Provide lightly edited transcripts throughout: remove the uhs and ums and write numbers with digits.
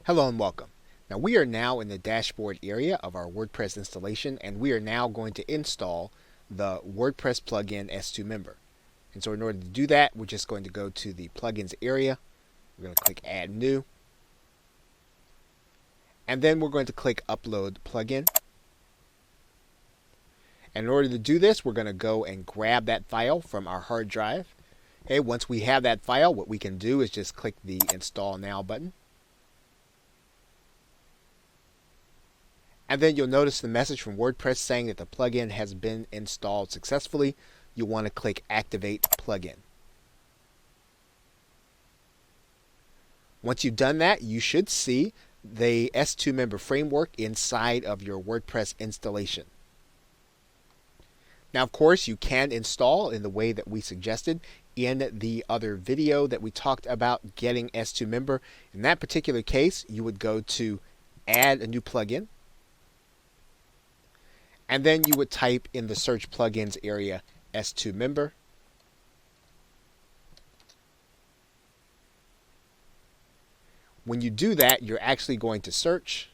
Hello and welcome. Now we are now in the dashboard area of our WordPress installation, and we are now going to install the WordPress plugin S2 Member. And so in order to do that, we're just going to go to the plugins area. We're going to click add new, and then we're going to click upload plugin. And in order to do this, we're going to go and grab that file from our hard drive. Okay, once we have that file, what we can do is just click the install now button. And then you'll notice the message from WordPress saying that the plugin has been installed successfully. You'll want to click Activate Plugin. Once you've done that, you should see the S2 Member framework inside of your WordPress installation. Now, of course, you can install in the way that we suggested in the other video that we talked about getting S2 Member. In that particular case, you would go to Add a new plugin. And then you would type in the search plugins area S2 Member. When you do that, you're actually going to search.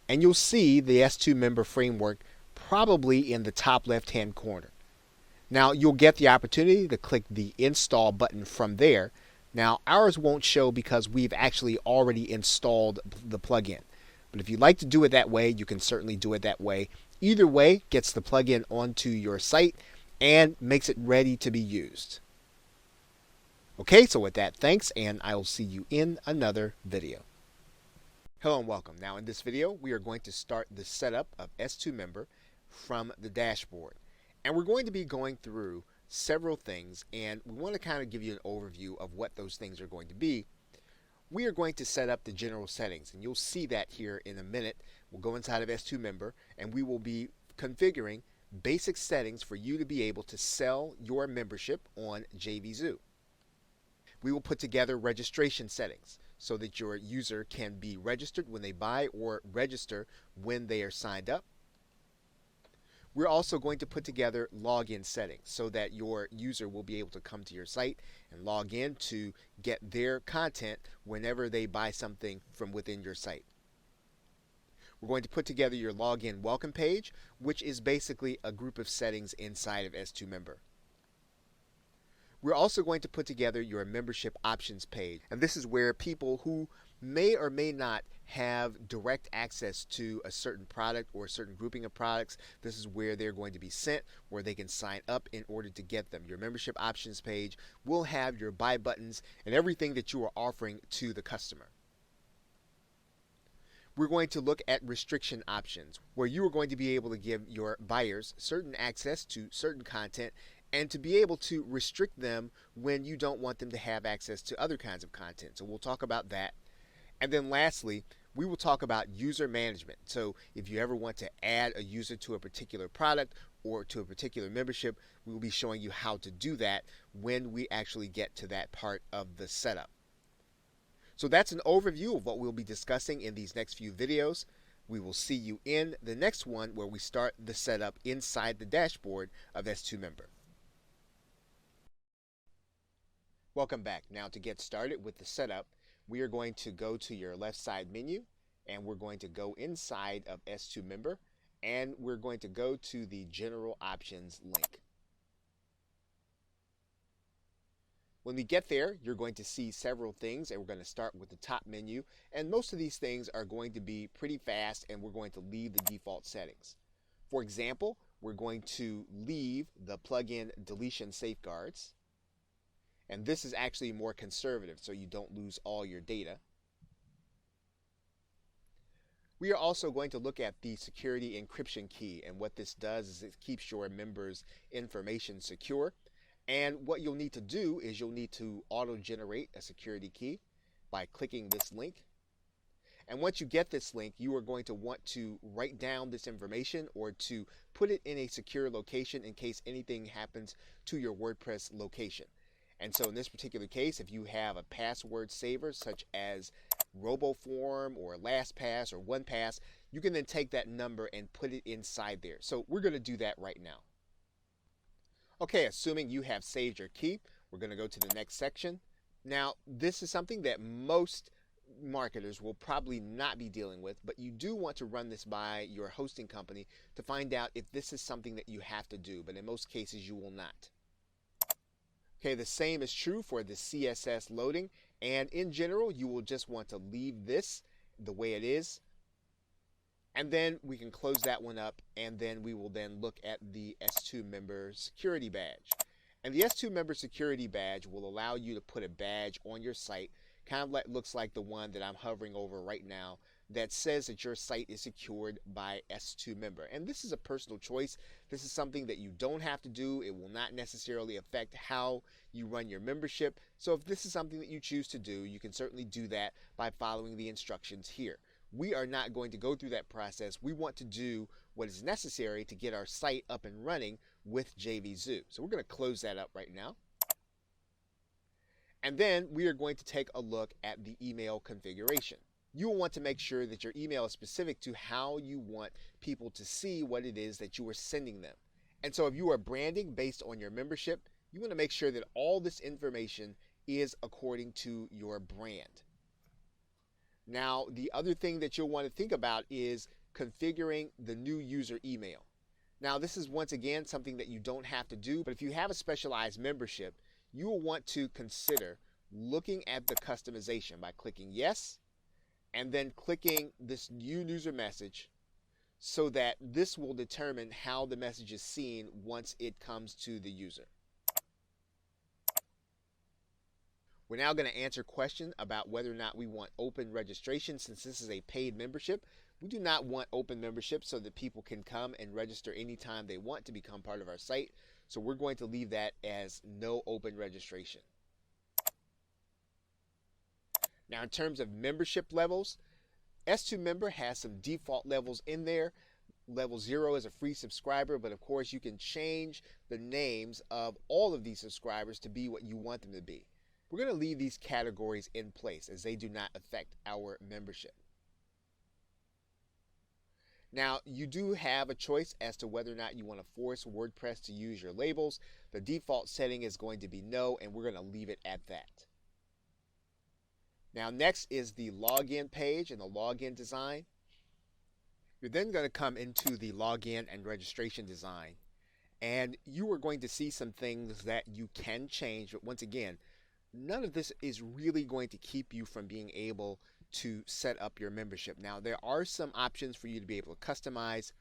And you'll see the S2 Member framework probably in the top left-hand corner. Now, you'll get the opportunity to click the install button from there. Now, ours won't show because we've actually already installed the plugin. But if you'd like to do it that way, you can certainly do it that way. Either way gets the plugin onto your site and makes it ready to be used. Okay, so with that, thanks, and I will see you in another video. Hello and welcome. Now in this video, we are going to start the setup of S2 Member from the dashboard. And we're going to be going through several things, and we want to kind of give you an overview of what those things are going to be. We are going to set up the general settings, and you'll see that here in a minute. We'll go inside of S2 Member, and we will be configuring basic settings for you to be able to sell your membership on JVZoo. We will put together registration settings so that your user can be registered when they buy or register when they are signed up. We're also going to put together login settings so that your user will be able to come to your site and log in to get their content whenever they buy something from within your site. We're going to put together your login welcome page, which is basically a group of settings inside of S2 Member. We're also going to put together your membership options page, and this is where people who may or may not have direct access to a certain product or a certain grouping of products, this is where they're going to be sent, where they can sign up in order to get them. Your membership options page will have your buy buttons and everything that you are offering to the customer. We're going to look at restriction options, where you are going to be able to give your buyers certain access to certain content and to be able to restrict them when you don't want them to have access to other kinds of content. So we'll talk about that. And then lastly, we will talk about user management. So if you ever want to add a user to a particular product or to a particular membership, we will be showing you how to do that when we actually get to that part of the setup. So that's an overview of what we'll be discussing in these next few videos. We will see you in the next one where we start the setup inside the dashboard of S2 Member. Welcome back. Now to get started with the setup, we are going to go to your left side menu, and we're going to go inside of S2 Member, and we're going to go to the General Options link. When we get there, you're going to see several things, and we're going to start with the top menu, and most of these things are going to be pretty fast, and we're going to leave the default settings. For example, we're going to leave the plugin deletion safeguards. And this is actually more conservative, so you don't lose all your data. We are also going to look at the security encryption key, and what this does is it keeps your members' information secure. And what you'll need to do is you'll need to auto-generate a security key by clicking this link. And once you get this link, you are going to want to write down this information or to put it in a secure location in case anything happens to your WordPress location. And so in this particular case, if you have a password saver such as RoboForm or LastPass or OnePass, you can then take that number and put it inside there. So we're going to do that right now. Okay, assuming you have saved your key, we're going to go to the next section, Now, this is something that most marketers will probably not be dealing with, but you do want to run this by your hosting company to find out if this is something that you have to do, but in most cases you will not. Okay, the same is true for the CSS loading, and in general you will just want to leave this the way it is, and then we can close that one up, and then we will then look at the S2 member security badge. And the S2 member security badge will allow you to put a badge on your site, kind of like looks like the one that I'm hovering over right now, that says that your site is secured by S2 member. And this is a personal choice. This is something that you don't have to do. It will not necessarily affect how you run your membership. So if this is something that you choose to do, you can certainly do that by following the instructions here. We are not going to go through that process. We want to do what is necessary to get our site up and running with JVZoo. So we're going to close that up right now. And then we are going to take a look at the email configuration. You will want to make sure that your email is specific to how you want people to see what it is that you are sending them. And so if you are branding based on your membership, you want to make sure that all this information is according to your brand. Now, the other thing that you'll want to think about is configuring the new user email. Now, this is once again something that you don't have to do, but if you have a specialized membership, you will want to consider looking at the customization by clicking yes, and then clicking this new user message so that this will determine how the message is seen once it comes to the user. We're now going to answer questions about whether or not we want open registration. Since this is a paid membership, we do not want open membership so that people can come and register anytime they want to become part of our site. So we're going to leave that as no open registration. Now, in terms of membership levels, S2 member has some default levels in there. Level 0 is a free subscriber, but of course you can change the names of all of these subscribers to be what you want them to be. We're going to leave these categories in place as they do not affect our membership. Now, you do have a choice as to whether or not you want to force WordPress to use your labels. The default setting is going to be no, and we're going to leave it at that. Now, next is the login page and the login design. You're then going to come into the login and registration design, and you are going to see some things that you can change, but once again, none of this is really going to keep you from being able to set up your membership. Now, there are some options for you to be able to customize.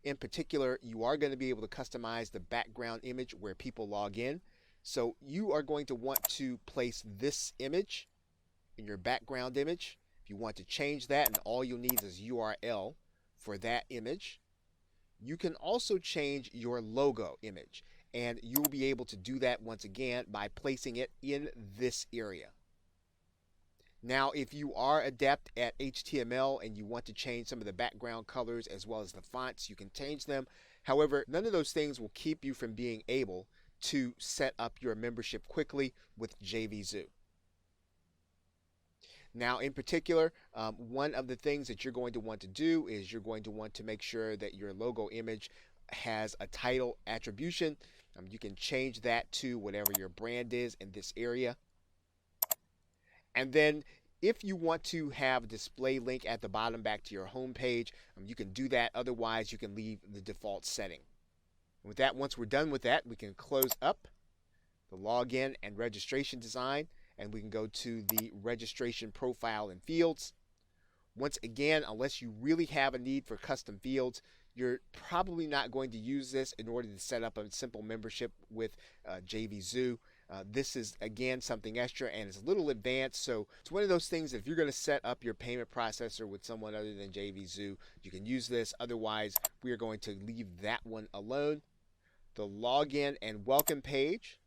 In particular, you are going to be able to customize the background image where people log in. So you are going to want to place this image in your background image. If you want to change that, and all you'll need is URL for that image. You can also change your logo image, and you'll be able to do that once again by placing it in this area. Now, if you are adept at HTML and you want to change some of the background colors as well as the fonts, you can change them. However, none of those things will keep you from being able to set up your membership quickly with JVZoo. Now, in particular, one of the things that you're going to want to do is you're going to want to make sure that your logo image has a title attribution. You can change that to whatever your brand is in this area. And then if you want to have a display link at the bottom back to your home page, you can do that. Otherwise, you can leave the default setting. And with that, once we're done with that, we can close up the login and registration design, and we can go to the registration profile and fields. Once again, unless you really have a need for custom fields, you're probably not going to use this in order to set up a simple membership with JVZoo. This is, again, something extra and it's a little advanced. So it's one of those things that if you're going to set up your payment processor with someone other than JVZoo, you can use this. Otherwise, we are going to leave that one alone. The login and welcome page.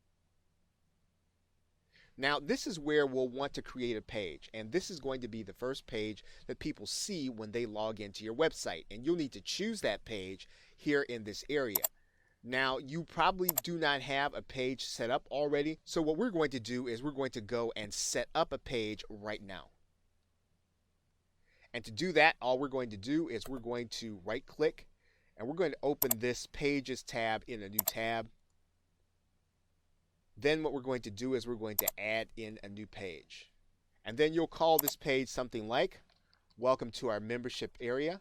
Now, this is where we'll want to create a page, and this is going to be the first page that people see when they log into your website, and you'll need to choose that page here in this area. Now, you probably do not have a page set up already, so what we're going to do is we're going to go and set up a page right now. And to do that, all we're going to do is we're going to right-click, and we're going to open this Pages tab in a new tab. Then what we're going to do is we're going to add in a new page. And then you'll call this page something like, welcome to our membership area.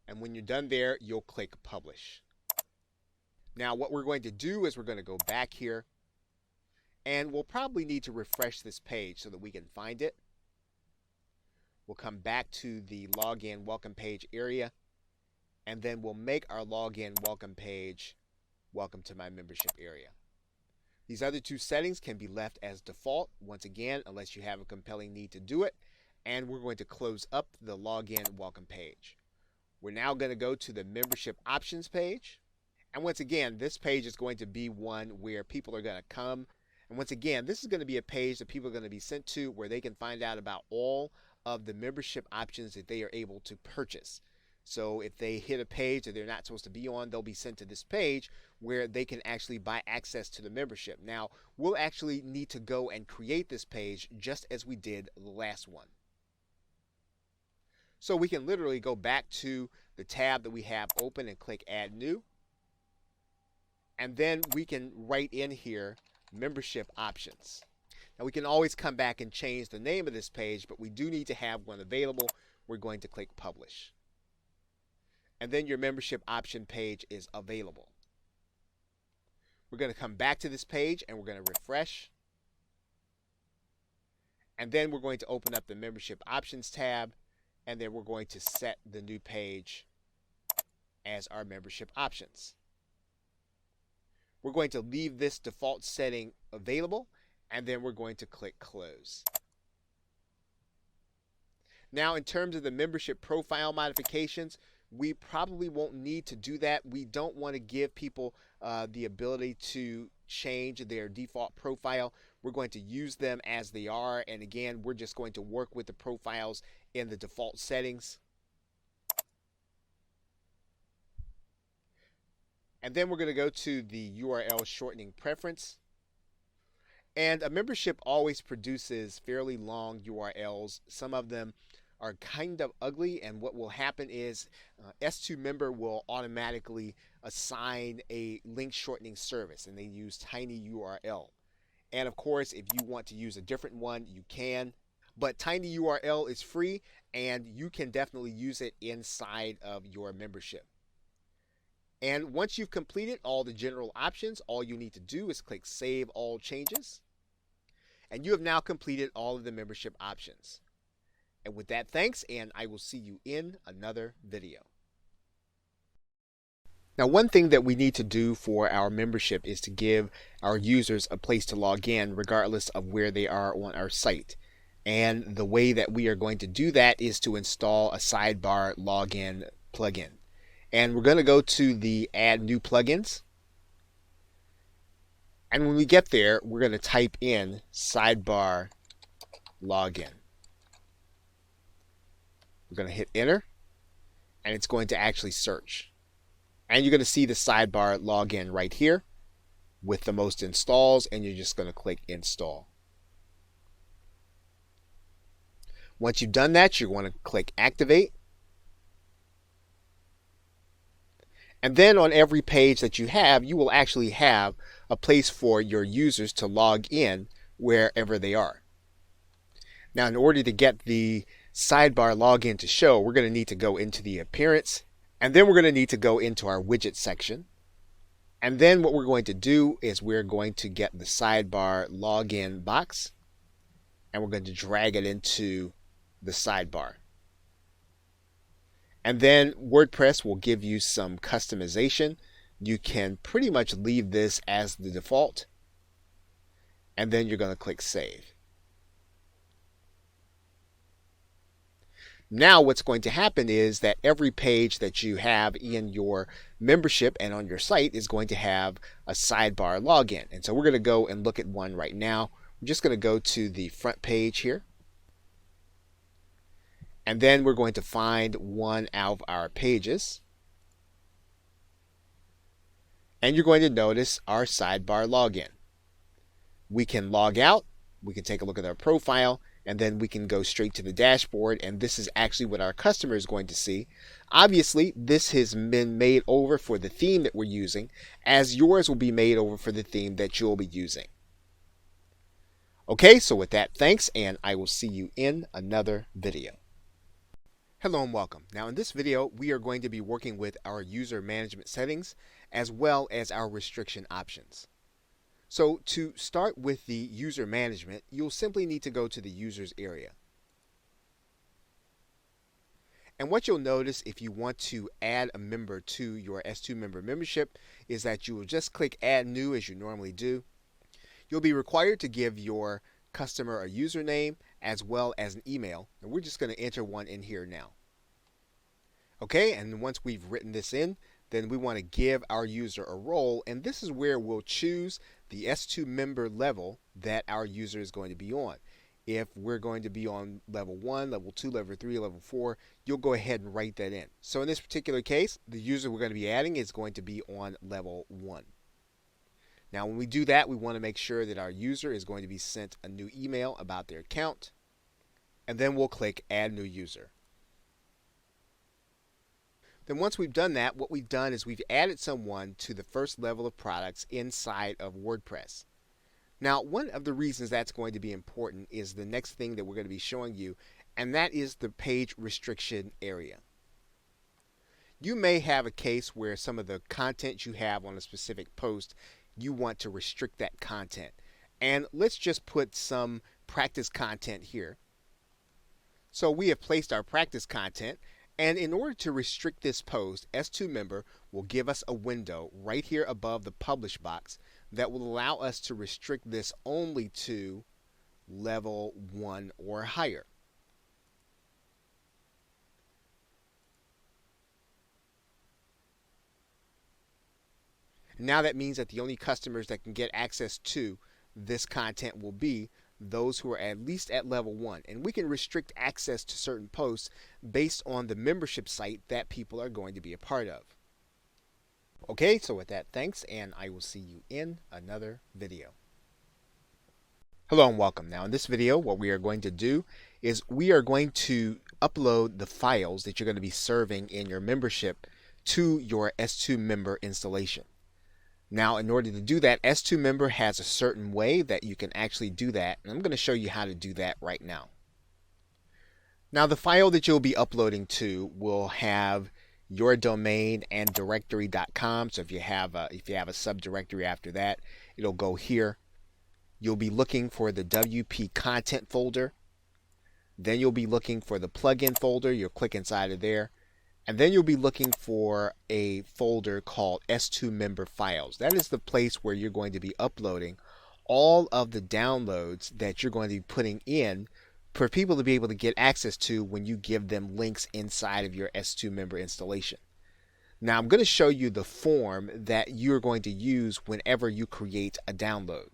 And when you're done there, you'll click publish. Now what we're going to do is we're going to go back here, and we'll probably need to refresh this page so that we can find it. We'll come back to the login welcome page area, and then we'll make our login welcome page welcome to my membership area. These other two settings can be left as default, once again, unless you have a compelling need to do it. And we're going to close up the login welcome page. We're now going to go to the membership options page. And once again, this page is going to be one where people are going to come. And once again, this is going to be a page that people are going to be sent to where they can find out about all of the membership options that they are able to purchase. So if they hit a page that they're not supposed to be on, they'll be sent to this page where they can actually buy access to the membership. Now, we'll actually need to go and create this page just as we did the last one. So we can literally go back to the tab that we have open and click Add New. And then we can write in here membership options. Now we can always come back and change the name of this page, but we do need to have one available. We're going to click Publish. And then your membership option page is available. We're going to come back to this page and we're going to refresh. And then we're going to open up the membership options tab, and then we're going to set the new page as our membership options. We're going to leave this default setting available, and then we're going to click Close. Now, in terms of the membership profile modifications, we probably won't need to do that. We don't want to give people the ability to change their default profile. We're going to use them as they are. And again, we're just going to work with the profiles in the default settings. And then we're going to go to the URL shortening preference. And a membership always produces fairly long URLs. Some of them are kind of ugly, and what will happen is S2 member will automatically assign a link shortening service, and they use tinyURL. And of course, if you want to use a different one, you can, but tinyURL is free and you can definitely use it inside of your membership. And once you've completed all the general options, all you need to do is click Save All Changes, and you have now completed all of the membership options. And with that, thanks, and I will see you in another video. Now, one thing that we need to do for our membership is to give our users a place to log in regardless of where they are on our site. And the way that we are going to do that is to install a sidebar login plugin. And we're going to go to the Add New Plugins. And when we get there, we're going to type in sidebar login. We're going to hit enter, and it's going to actually search. And you're going to see the sidebar login right here with the most installs, and you're just going to click install. Once you've done that, you're going to click activate. And then on every page that you have, you will actually have a place for your users to log in wherever they are. Now, in order to get the sidebar login to show, we're going to need to go into the appearance, and then we're going to need to go into our widget section. And then what we're going to do is we're going to get the sidebar login box, and we're going to drag it into the sidebar. And then WordPress will give you some customization. You can pretty much leave this as the default, and then you're going to click Save. Now what's going to happen is that every page that you have in your membership and on your site is going to have a sidebar login. And so we're going to go and look at one right now. We're just going to go to the front page here. And then we're going to find one of our pages. And you're going to notice our sidebar login. We can log out, we can take a look at our profile, and then we can go straight to the dashboard, and this is actually what our customer is going to see. Obviously, this has been made over for the theme that we're using, as yours will be made over for the theme that you'll be using. Okay, so with that, thanks, and I will see you in another video. Hello and welcome. Now in this video, we are going to be working with our user management settings as well as our restriction options. So to start with the user management, you'll simply need to go to the users area. And what you'll notice if you want to add a member to your S2 member membership is that you will just click add new as you normally do. You'll be required to give your customer a username as well as an email, and we're just going to enter one in here now. Okay, and once we've written this in, then we want to give our user a role, and this is where we'll choose the S2 member level that our user is going to be on. If we're going to be on level 1, level 2, level 3, level 4, you'll go ahead and write that in. So in this particular case, the user we're going to be adding is going to be on level 1. Now when we do that, we want to make sure that our user is going to be sent a new email about their account, and then we'll click add new user. Then once we've done that, what we've done is we've added someone to the first level of products inside of WordPress. Now, one of the reasons that's going to be important is the next thing that we're going to be showing you, and that is the page restriction area. You may have a case where some of the content you have on a specific post, you want to restrict that content. And let's just put some practice content here. So we have placed our practice content, and in order to restrict this post, S2 member will give us a window right here above the publish box that will allow us to restrict this only to level 1 or higher. Now that means that the only customers that can get access to this content will be those who are at least at level 1. And we can restrict access to certain posts based on the membership site that people are going to be a part of. Okay, so with that, thanks, and I will see you in another video. Hello and welcome. Now in this video, what we are going to do is we are going to upload the files that you're going to be serving in your membership to your S2 member installation. Now, in order to do that, S2 member has a certain way that you can actually do that, and I'm going to show you how to do that right now. Now, the file that you'll be uploading to will have your domain and directory.com. So if you have a subdirectory after that, it'll go here. You'll be looking for the WP content folder. Then you'll be looking for the plugin folder. You'll click inside of there. And then you'll be looking for a folder called S2 member files. That is the place where you're going to be uploading all of the downloads that you're going to be putting in for people to be able to get access to when you give them links inside of your S2 member installation. Now I'm going to show you the form that you're going to use whenever you create a download.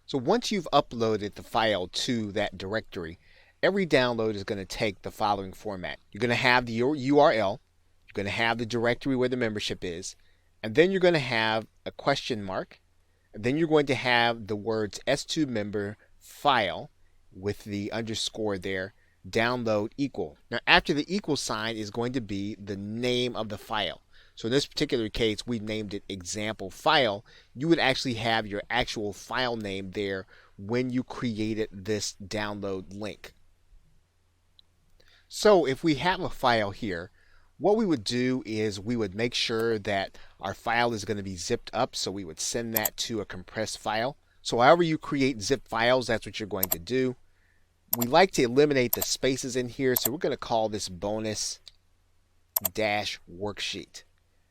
So once you've uploaded the file to that directory, every download is going to take the following format. You're going to have the URL, you're going to have the directory where the membership is, and then you're going to have a question mark, and then you're going to have the words S2 member file with the underscore there, download equal. Now after the equal sign is going to be the name of the file. So in this particular case, we named it example file. You would actually have your actual file name there when you created this download link. So if we have a file here, what we would do is we would make sure that our file is going to be zipped up, so we would send that to a compressed file. So however you create zip files, that's what you're going to do. We like to eliminate the spaces in here, so we're going to call this bonus dash worksheet.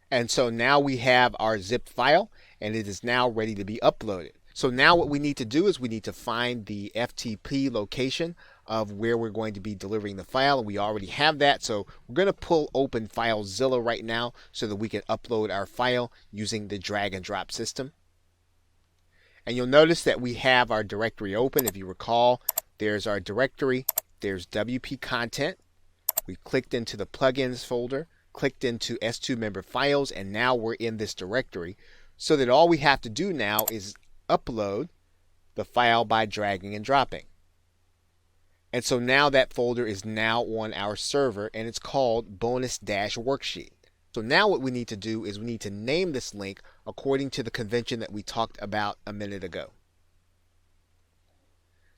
And so now we have our zipped file, and it is now ready to be uploaded. So now what we need to do is we need to find the FTP location of where we're going to be delivering the file, and we already have that. So we're going to pull open FileZilla right now so that we can upload our file using the drag and drop system. And you'll notice that we have our directory open. If you recall, there's our directory, there's WP content. We clicked into the plugins folder, clicked into S2 member files, and now we're in this directory, so that all we have to do now is upload the file by dragging and dropping. And so now that folder is now on our server, and it's called bonus-worksheet. So now what we need to do is we need to name this link according to the convention that we talked about a minute ago.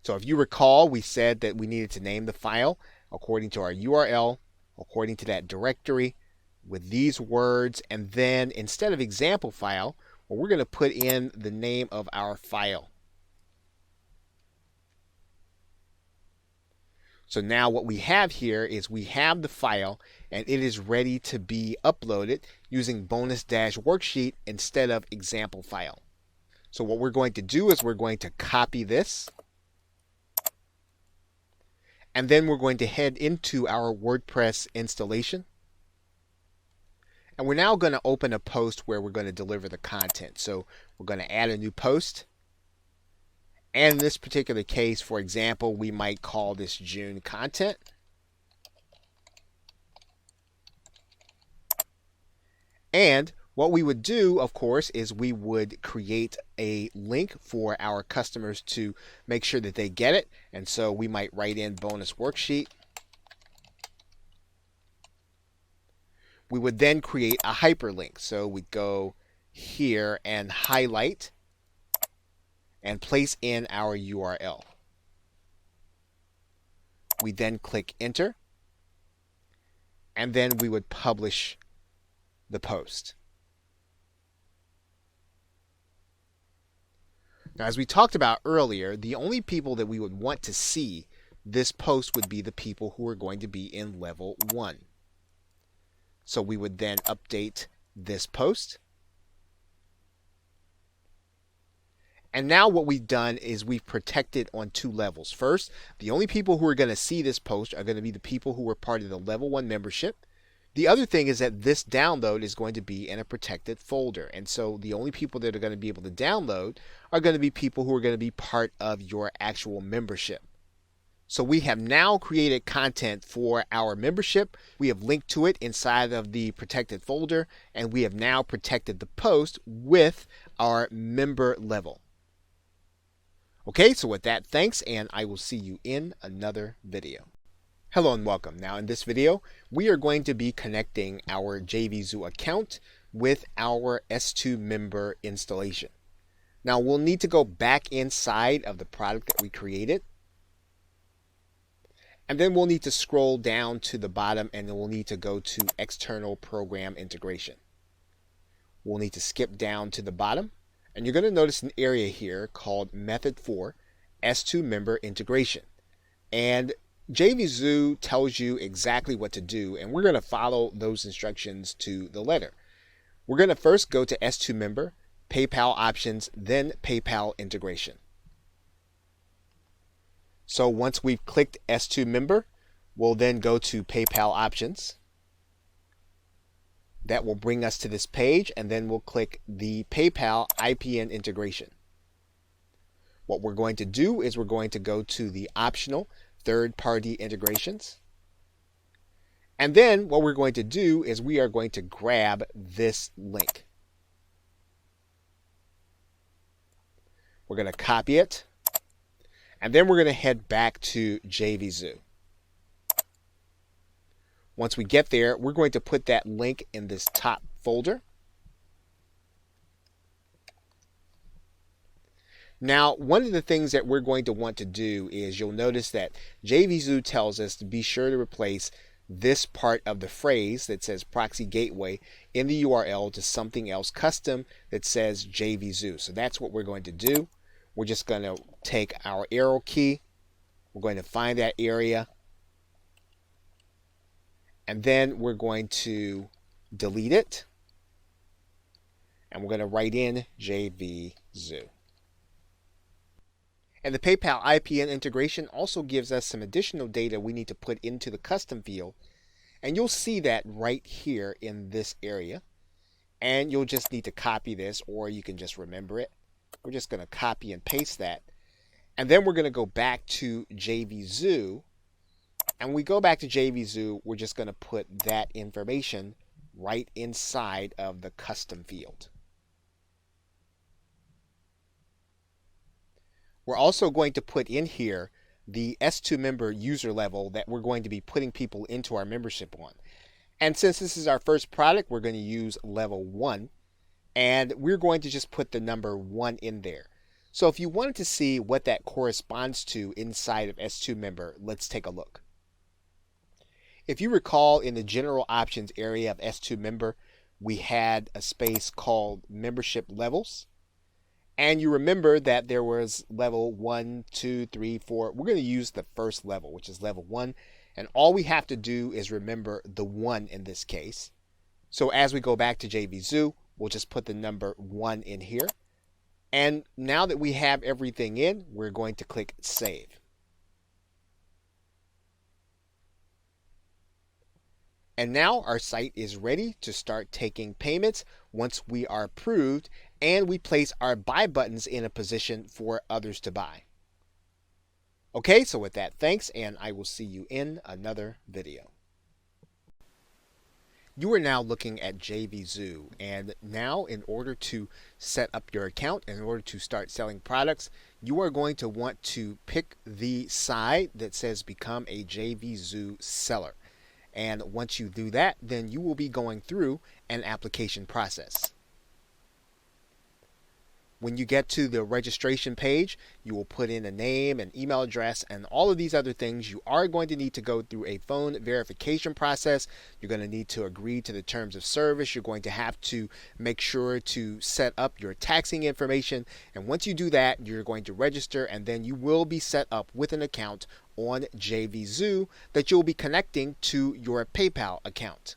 So if you recall, we said that we needed to name the file according to our URL, according to that directory, with these words, and then instead of example file, well, we're going to put in the name of our file. So now what we have here is we have the file and it is ready to be uploaded using bonus-worksheet instead of example file. So what we're going to do is we're going to copy this, and then we're going to head into our WordPress installation. And we're now going to open a post where we're going to deliver the content. So we're going to add a new post. And in this particular case, for example, we might call this June content. And what we would do, of course, is we would create a link for our customers to make sure that they get it. And so we might write in bonus worksheet. We would then create a hyperlink. So we'd go here and highlight and place in our URL. We then click enter, and then we would publish the post. Now, as we talked about earlier, the only people that we would want to see this post would be the people who are going to be in level 1. So we would then update this post. And now what we've done is we've protected on 2 levels. First, the only people who are going to see this post are going to be the people who are part of the level 1 membership. The other thing is that this download is going to be in a protected folder. And so the only people that are going to be able to download are going to be people who are going to be part of your actual membership. So we have now created content for our membership. We have linked to it inside of the protected folder, and we have now protected the post with our member level. Okay, so with that, thanks, and I will see you in another video. Hello and welcome. Now in this video, we are going to be connecting our JVZoo account with our S2 member installation. Now we'll need to go back inside of the product that we created. And then we'll need to scroll down to the bottom, and then we'll need to go to external program integration. We'll need to skip down to the bottom. And you're going to notice an area here called Method 4, S2 Member Integration. And JVZoo tells you exactly what to do, and we're going to follow those instructions to the letter. We're going to first go to S2 Member, PayPal Options, then PayPal Integration. So once we've clicked S2 Member, we'll then go to PayPal Options. That will bring us to this page, and then we'll click the PayPal IPN integration. What we're going to do is we're going to go to the optional third-party integrations. And then what we're going to do is we are going to grab this link. We're going to copy it, and then we're going to head back to JVZoo. Once we get there, we're going to put that link in this top folder. Now, one of the things that we're going to want to do is you'll notice that JVZoo tells us to be sure to replace this part of the phrase that says proxy gateway in the URL to something else custom that says JVZoo. So that's what we're going to do. We're just going to take our arrow key. We're going to find that area. And then we're going to delete it. And we're going to write in JVZoo. And the PayPal IPN integration also gives us some additional data we need to put into the custom field. And you'll see that right here in this area. And you'll just need to copy this, or you can just remember it. We're just going to copy and paste that. And then we're going to go back to JVZoo. And when we go back to JVZoo, we're just going to put that information right inside of the custom field. We're also going to put in here the S2 member user level that we're going to be putting people into our membership on. And since this is our first product, we're going to use level 1. And we're going to just put the number 1 in there. So if you wanted to see what that corresponds to inside of S2 Member, let's take a look. If you recall, in the general options area of S2 Member, we had a space called Membership Levels. And you remember that there was level 1, 2, 3, 4. We're going to use the first level, which is level 1. And all we have to do is remember the 1 in this case. So as we go back to JVZoo, we'll just put the number 1 in here. And now that we have everything in, we're going to click Save. And now our site is ready to start taking payments once we are approved and we place our buy buttons in a position for others to buy. Okay, so with that, thanks, and I will see you in another video. You are now looking at JVZoo, and now in order to set up your account, in order to start selling products, you are going to want to pick the side that says Become a JVZoo Seller. And once you do that, then you will be going through an application process. When you get to the registration page, you will put in a name, an email address, and all of these other things. You are going to need to go through a phone verification process. You're going to need to agree to the terms of service. You're going to have to make sure to set up your taxing information. And once you do that, you're going to register, and then you will be set up with an account on JVZoo that you'll be connecting to your PayPal account.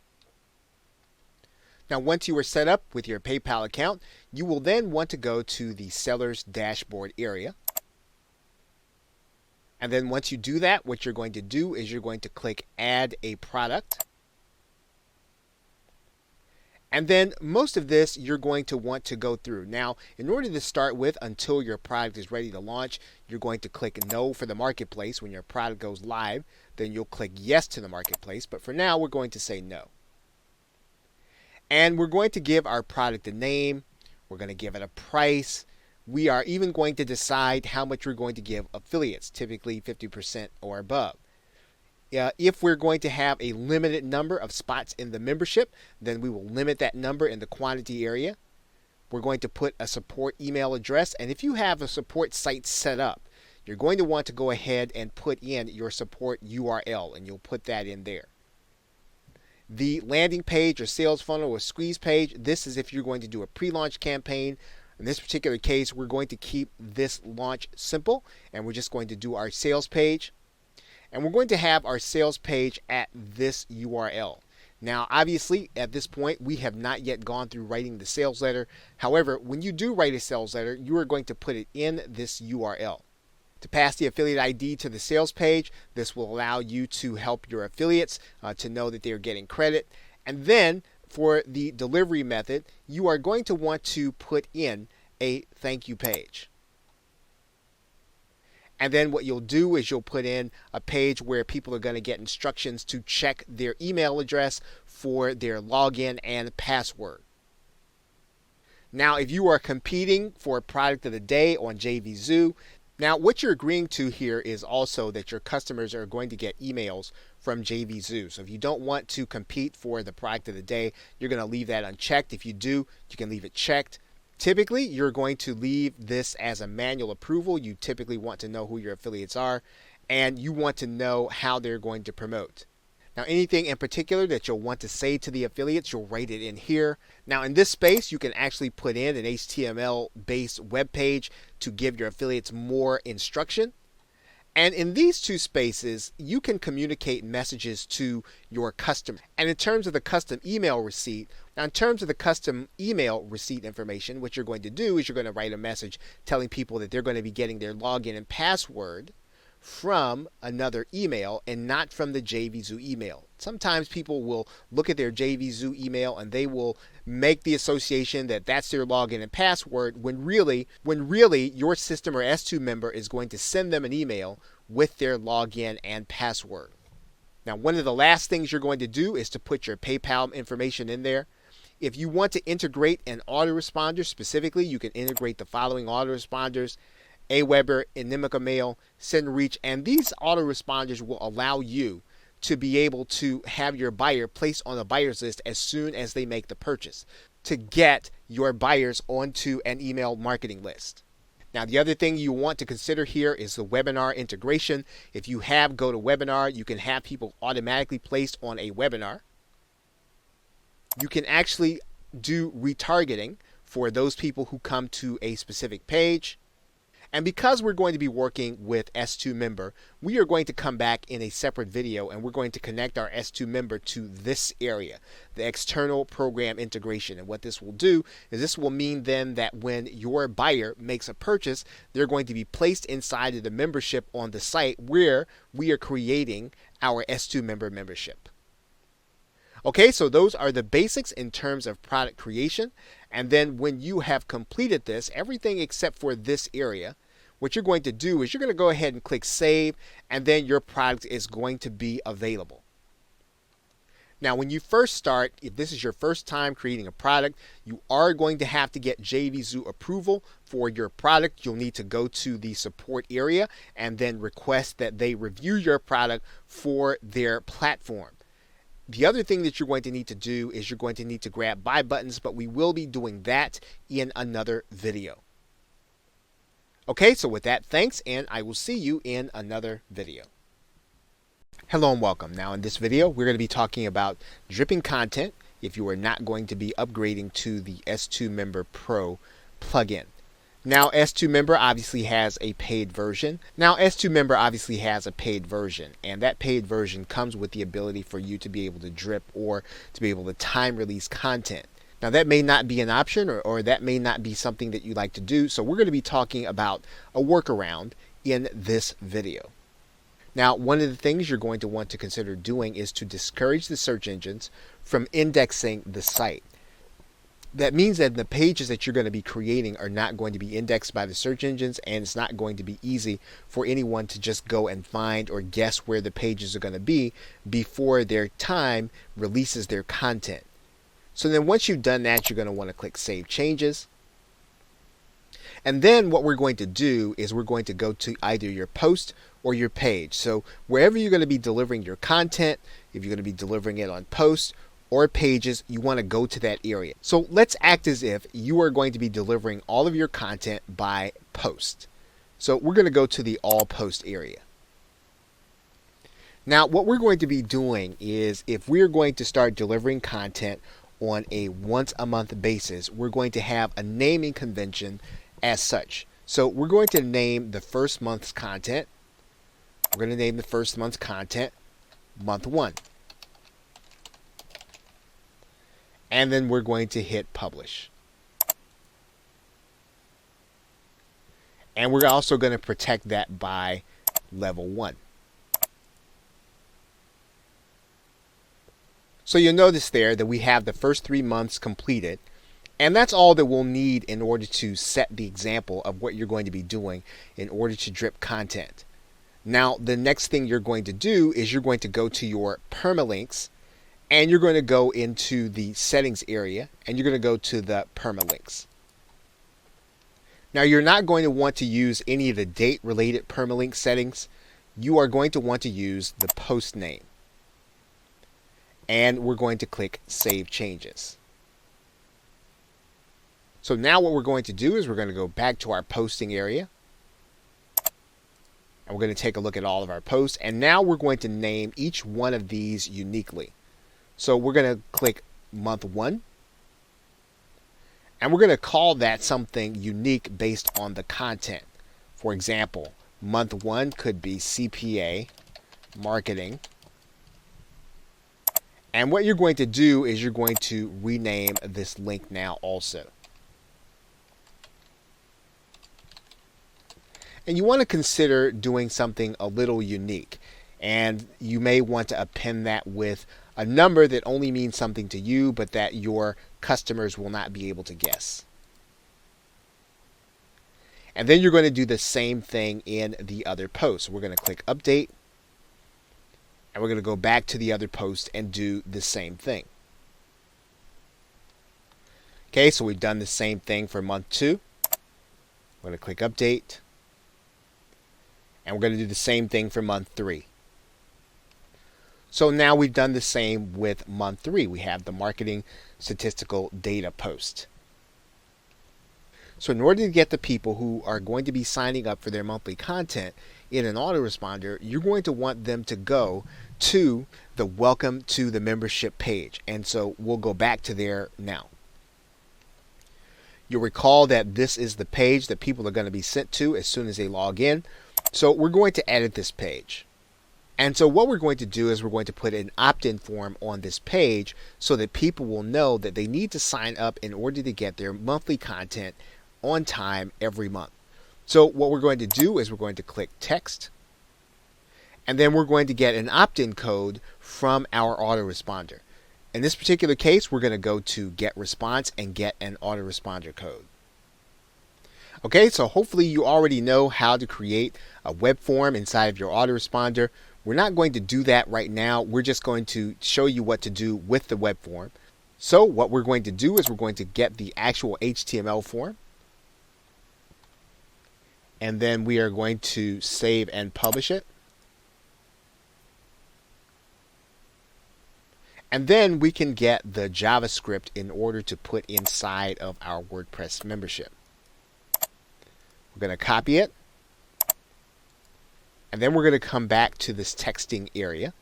Now, once you are set up with your PayPal account, you will then want to go to the seller's dashboard area. And then once you do that, what you're going to do is you're going to click Add a Product. And then most of this you're going to want to go through. Now, in order to start with, until your product is ready to launch, you're going to click No for the marketplace. When your product goes live, then you'll click Yes to the marketplace. But for now, we're going to say no. And we're going to give our product a name. We're going to give it a price. We are even going to decide how much we're going to give affiliates, typically 50% or above. If we're going to have a limited number of spots in the membership, then we will limit that number in the quantity area. We're going to put a support email address. And if you have a support site set up, you're going to want to go ahead and put in your support URL, and you'll put that in there. The landing page or sales funnel or squeeze page, this is if you're going to do a pre-launch campaign. In this particular case, we're going to keep this launch simple, and we're just going to do our sales page. And we're going to have our sales page at this URL. Now, obviously, at this point, we have not yet gone through writing the sales letter. However, when you do write a sales letter, you are going to put it in this URL. To pass the affiliate ID to the sales page, this will allow you to help your affiliates to know that they are getting credit. And then for the delivery method, you are going to want to put in a thank you page. And then what you'll do is you'll put in a page where people are going to get instructions to check their email address for their login and password. Now, if you are competing for a product of the day on JVZoo, now, what you're agreeing to here is also that your customers are going to get emails from JVZoo. So if you don't want to compete for the product of the day, you're going to leave that unchecked. If you do, you can leave it checked. Typically, you're going to leave this as a manual approval. You typically want to know who your affiliates are, and you want to know how they're going to promote. Now, anything in particular that you'll want to say to the affiliates, you'll write it in here. Now, in this space, you can actually put in an HTML-based web page to give your affiliates more instruction. And in these two spaces, you can communicate messages to your customer. And in terms of the custom email receipt, now in terms of the custom email receipt information, what you're going to do is you're going to write a message telling people that they're going to be getting their login and password from another email and not from the JVZoo email. Sometimes people will look at their JVZoo email and they will make the association that that's their login and password when really your system or S2 member is going to send them an email with their login and password. Now, one of the last things you're going to do is to put your PayPal information in there. If you want to integrate an autoresponder specifically, you can integrate the following autoresponders: Aweber, Inimica Mail, SendReach, and these autoresponders will allow you to be able to have your buyer placed on a buyer's list as soon as they make the purchase to get your buyers onto an email marketing list. Now, the other thing you want to consider here is the webinar integration. If you have GoToWebinar, you can have people automatically placed on a webinar. You can actually do retargeting for those people who come to a specific page. And because we're going to be working with S2 Member, we are going to come back in a separate video and we're going to connect our S2 Member to this area, the external program integration. And what this will do is this will mean then that when your buyer makes a purchase, they're going to be placed inside of the membership on the site where we are creating our S2 Member membership. Okay, so those are the basics in terms of product creation. And then when you have completed this, everything except for this area, what you're going to do is you're going to go ahead and click save, and then your product is going to be available. Now, when you first start, if this is your first time creating a product, you are going to have to get JVZoo approval for your product. You'll need to go to the support area and then request that they review your product for their platform. The other thing that you're going to need to do is you're going to need to grab buy buttons, but we will be doing that in another video. Okay, so with that, thanks, and I will see you in another video. Hello and welcome. Now in this video, we're going to be talking about dripping content if you are not going to be upgrading to the S2 Member Pro plugin. Now S2 Member obviously has a paid version. And that paid version comes with the ability for you to be able to drip or to be able to time release content. Now that may not be an option or that may not be something that you like to do, so we're going to be talking about a workaround in this video. Now, one of the things you're going to want to consider doing is to discourage the search engines from indexing the site. That means that the pages that you're going to be creating are not going to be indexed by the search engines, and it's not going to be easy for anyone to just go and find or guess where the pages are going to be before their time releases their content. So then once you've done that, you're going to want to click Save Changes. And then what we're going to do is we're going to go to either your post or your page. So wherever you're going to be delivering your content, if you're going to be delivering it on posts or pages, you want to go to that area. So let's act as if you are going to be delivering all of your content by post. So we're going to go to the all post area. Now what we're going to be doing is if we're going to start delivering content on a once a month basis, we're going to have a naming convention as such. So we're going to name the first month's content. We're going to name the first month's content month 1. And then we're going to hit publish. And we're also going to protect that by level 1. So you'll notice there that we have the first 3 months completed, and that's all that we'll need in order to set the example of what you're going to be doing in order to drip content. Now the next thing you're going to do is you're going to go to your permalinks, and you're going to go into the settings area, and you're going to go to the permalinks. Now you're not going to want to use any of the date related permalink settings. You are going to want to use the post name. And we're going to click Save Changes. So now what we're going to do is we're going to go back to our posting area. And we're going to take a look at all of our posts. And now we're going to name each one of these uniquely. So we're going to click month 1. And we're going to call that something unique based on the content. For example, month 1 could be CPA marketing. And what you're going to do is you're going to rename this link now also. And you want to consider doing something a little unique. And you may want to append that with a number that only means something to you, but that your customers will not be able to guess. And then you're going to do the same thing in the other post. We're going to click Update. And we're going to go back to the other post and do the same thing. Okay, so we've done the same thing for month 2. We're going to click Update. And we're going to do the same thing for month 3. So now we've done the same with month 3. We have the marketing statistical data post. So in order to get the people who are going to be signing up for their monthly content in an autoresponder, you're going to want them to go to the welcome to the membership page. And so we'll go back to there now. You'll recall that this is the page that people are going to be sent to as soon as they log in. So we're going to edit this page. And so what we're going to do is we're going to put an opt-in form on this page so that people will know that they need to sign up in order to get their monthly content on time every month. So what we're going to do is we're going to click text, and then we're going to get an opt-in code from our autoresponder. In this particular case, we're going to go to get response and get an autoresponder code. Okay, so hopefully you already know how to create a web form inside of your autoresponder. We're not going to do that right now. We're just going to show you what to do with the web form. So what we're going to do is we're going to get the actual HTML form. And then we are going to save and publish it. And then we can get the JavaScript in order to put inside of our WordPress membership. We're going to copy it. And then we're going to come back to this texting area.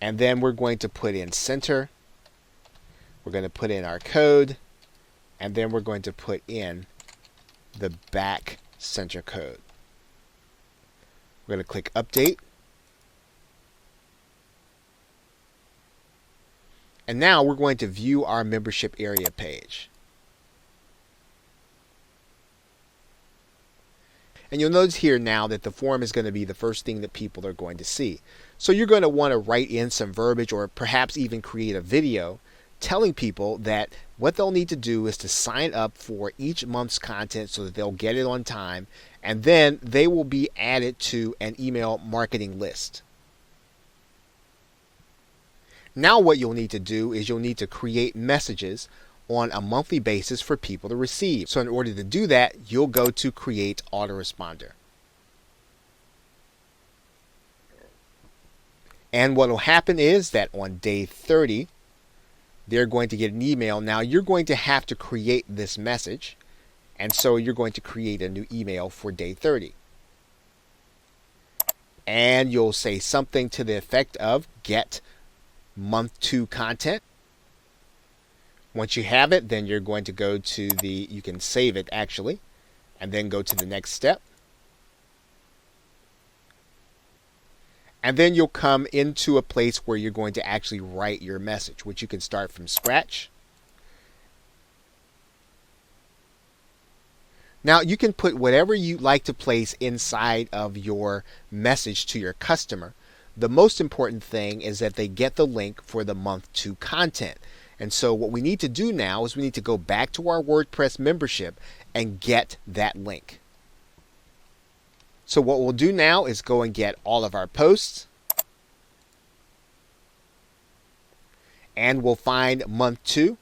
And then we're going to put in center. We're going to put in our code. And then we're going to put in the back center code. We're going to click update. And now we're going to view our membership area page. And you'll notice here now that the form is going to be the first thing that people are going to see. So you're going to want to write in some verbiage or perhaps even create a video telling people that what they'll need to do is to sign up for each month's content so that they'll get it on time, and then they will be added to an email marketing list. Now what you'll need to do is you'll need to create messages on a monthly basis for people to receive. So in order to do that, you'll go to create autoresponder. And what will happen is that on day 30, they're going to get an email. Now you're going to have to create this message. And so you're going to create a new email for day 30. And you'll say something to the effect of get month 2 content. Once you have it, then you're going to go to you can save it actually, and then go to the next step. And then you'll come into a place where you're going to actually write your message, which you can start from scratch. Now you can put whatever you like to place inside of your message to your customer. The most important thing is that they get the link for the month 2 content. And so what we need to do now is we need to go back to our WordPress membership and get that link. So what we'll do now is go and get all of our posts. And we'll find month 2.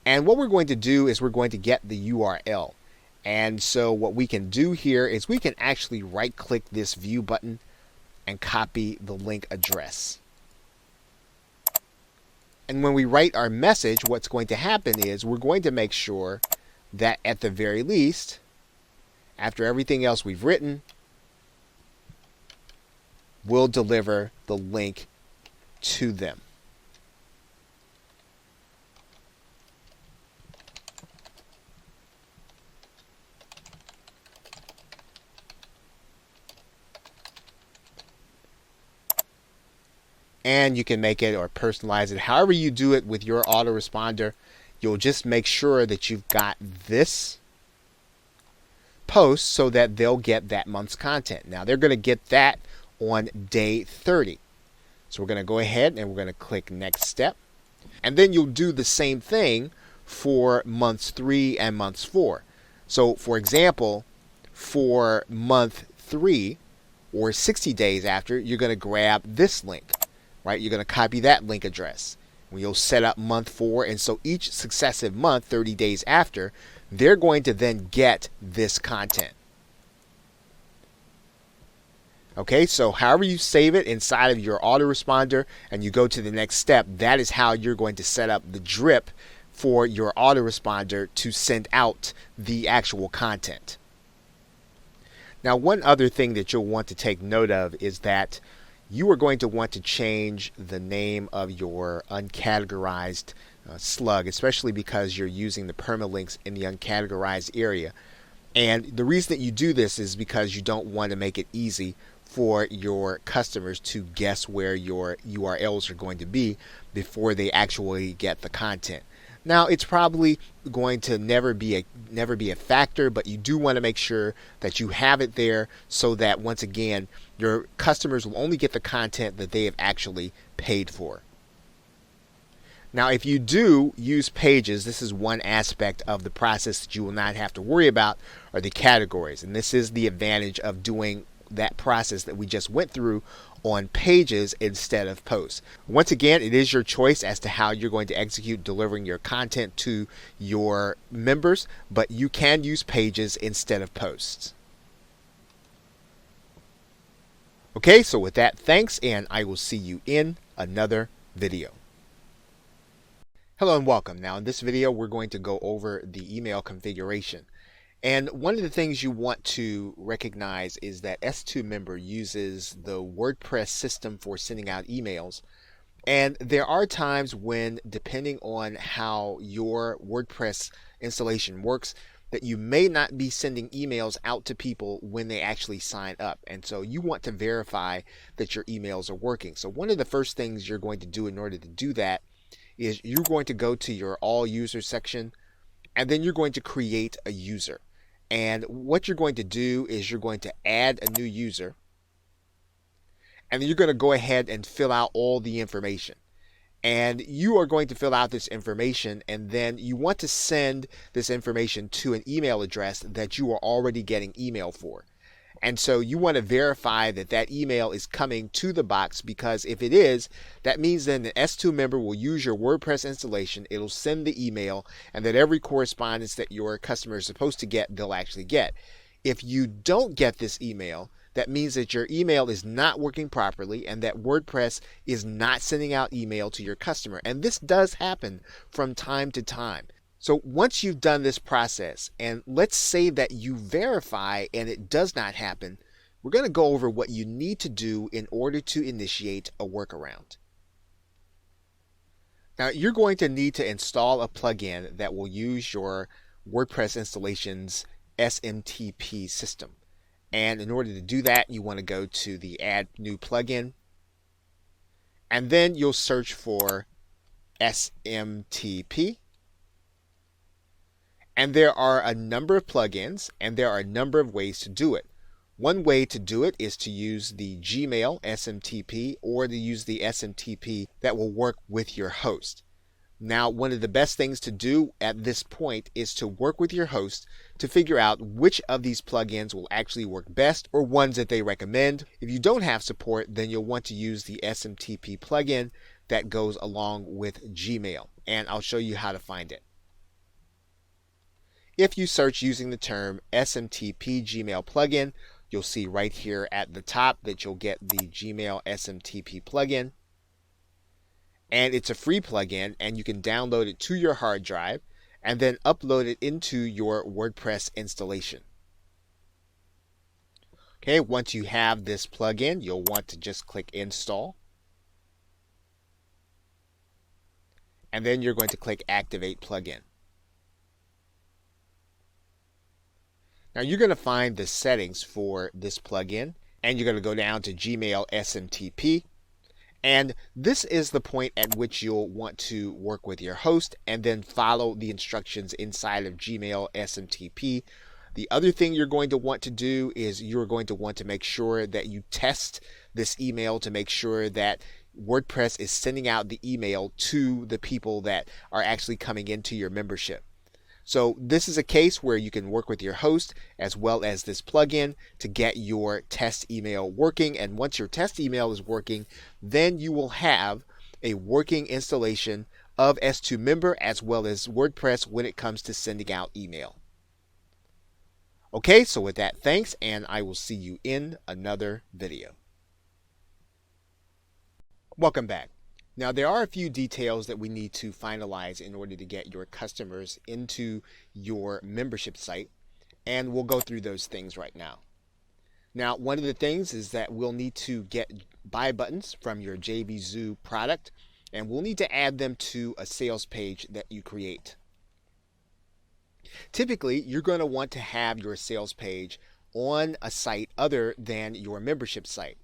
And what we're going to do is we're going to get the URL. And so what we can do here is we can actually right-click this view button and copy the link address. And when we write our message, what's going to happen is we're going to make sure that at the very least, after everything else we've written, we'll deliver the link to them. And you can make it or personalize it however you do it with your autoresponder. You'll just make sure that you've got this post so that they'll get that month's content. Now they're going to get that on day 30. So we're going to go ahead and we're going to click next step. And then you'll do the same thing for months 3 and months 4. So for example, for month 3 or 60 days after, you're going to grab this link. Right, you're going to copy that link address. You'll set up month 4, and so each successive month, 30 days after, they're going to then get this content. Okay, so however you save it inside of your autoresponder and you go to the next step, that is how you're going to set up the drip for your autoresponder to send out the actual content. Now, one other thing that you'll want to take note of is that you are going to want to change the name of your uncategorized slug, especially because you're using the permalinks in the uncategorized area. And the reason that you do this is because you don't want to make it easy for your customers to guess where your URLs are going to be before they actually get the content. Now, it's probably going to never be a factor, but you do want to make sure that you have it there so that, once again, your customers will only get the content that they have actually paid for. Now, if you do use pages, this is one aspect of the process that you will not have to worry about, are the categories. And this is the advantage of doing that process that we just went through on pages instead of posts. Once again, it is your choice as to how you're going to execute delivering your content to your members, but you can use pages instead of posts. Okay, so with that, thanks, and I will see you in another video. Hello and welcome. Now in this video, we're going to go over the email configuration. And one of the things you want to recognize is that S2Member uses the WordPress system for sending out emails. And there are times when, depending on how your WordPress installation works, that you may not be sending emails out to people when they actually sign up. And so you want to verify that your emails are working. So one of the first things you're going to do in order to do that is you're going to go to your all users section, and then you're going to create a user. And what you're going to do is you're going to add a new user, and then you're going to go ahead and fill out all the information. And you are going to fill out this information, and then you want to send this information to an email address that you are already getting email for. And so you want to verify that that email is coming to the box, because if it is, that means then the S2Member will use your WordPress installation. It'll send the email, and that every correspondence that your customer is supposed to get, they'll actually get. If you don't get this email, that means that your email is not working properly and that WordPress is not sending out email to your customer. And this does happen from time to time. So once you've done this process, and let's say that you verify and it does not happen, we're going to go over what you need to do in order to initiate a workaround. Now, you're going to need to install a plugin that will use your WordPress installation's SMTP system. And in order to do that, you want to go to the Add New Plugin, and then you'll search for SMTP. And there are a number of plugins, and there are a number of ways to do it. One way to do it is to use the Gmail SMTP, or to use the SMTP that will work with your host. Now, one of the best things to do at this point is to work with your host to figure out which of these plugins will actually work best, or ones that they recommend. If you don't have support, then you'll want to use the SMTP plugin that goes along with Gmail, and I'll show you how to find it. If you search using the term SMTP Gmail plugin, you'll see right here at the top that you'll get the Gmail SMTP plugin. And it's a free plugin, and you can download it to your hard drive and then upload it into your WordPress installation. Okay, once you have this plugin, you'll want to just click Install. And then you're going to click Activate Plugin. Now you're going to find the settings for this plugin, and you're going to go down to Gmail SMTP. And this is the point at which you'll want to work with your host and then follow the instructions inside of Gmail SMTP. The other thing you're going to want to do is you're going to want to make sure that you test this email to make sure that WordPress is sending out the email to the people that are actually coming into your membership. So this is a case where you can work with your host as well as this plugin to get your test email working. And once your test email is working, then you will have a working installation of S2Member as well as WordPress when it comes to sending out email. Okay, so with that, thanks, and I will see you in another video. Welcome back. Now, there are a few details that we need to finalize in order to get your customers into your membership site, and we'll go through those things right now. Now, one of the things is that we'll need to get buy buttons from your JVZoo product, and we'll need to add them to a sales page that you create. Typically, you're going to want to have your sales page on a site other than your membership site.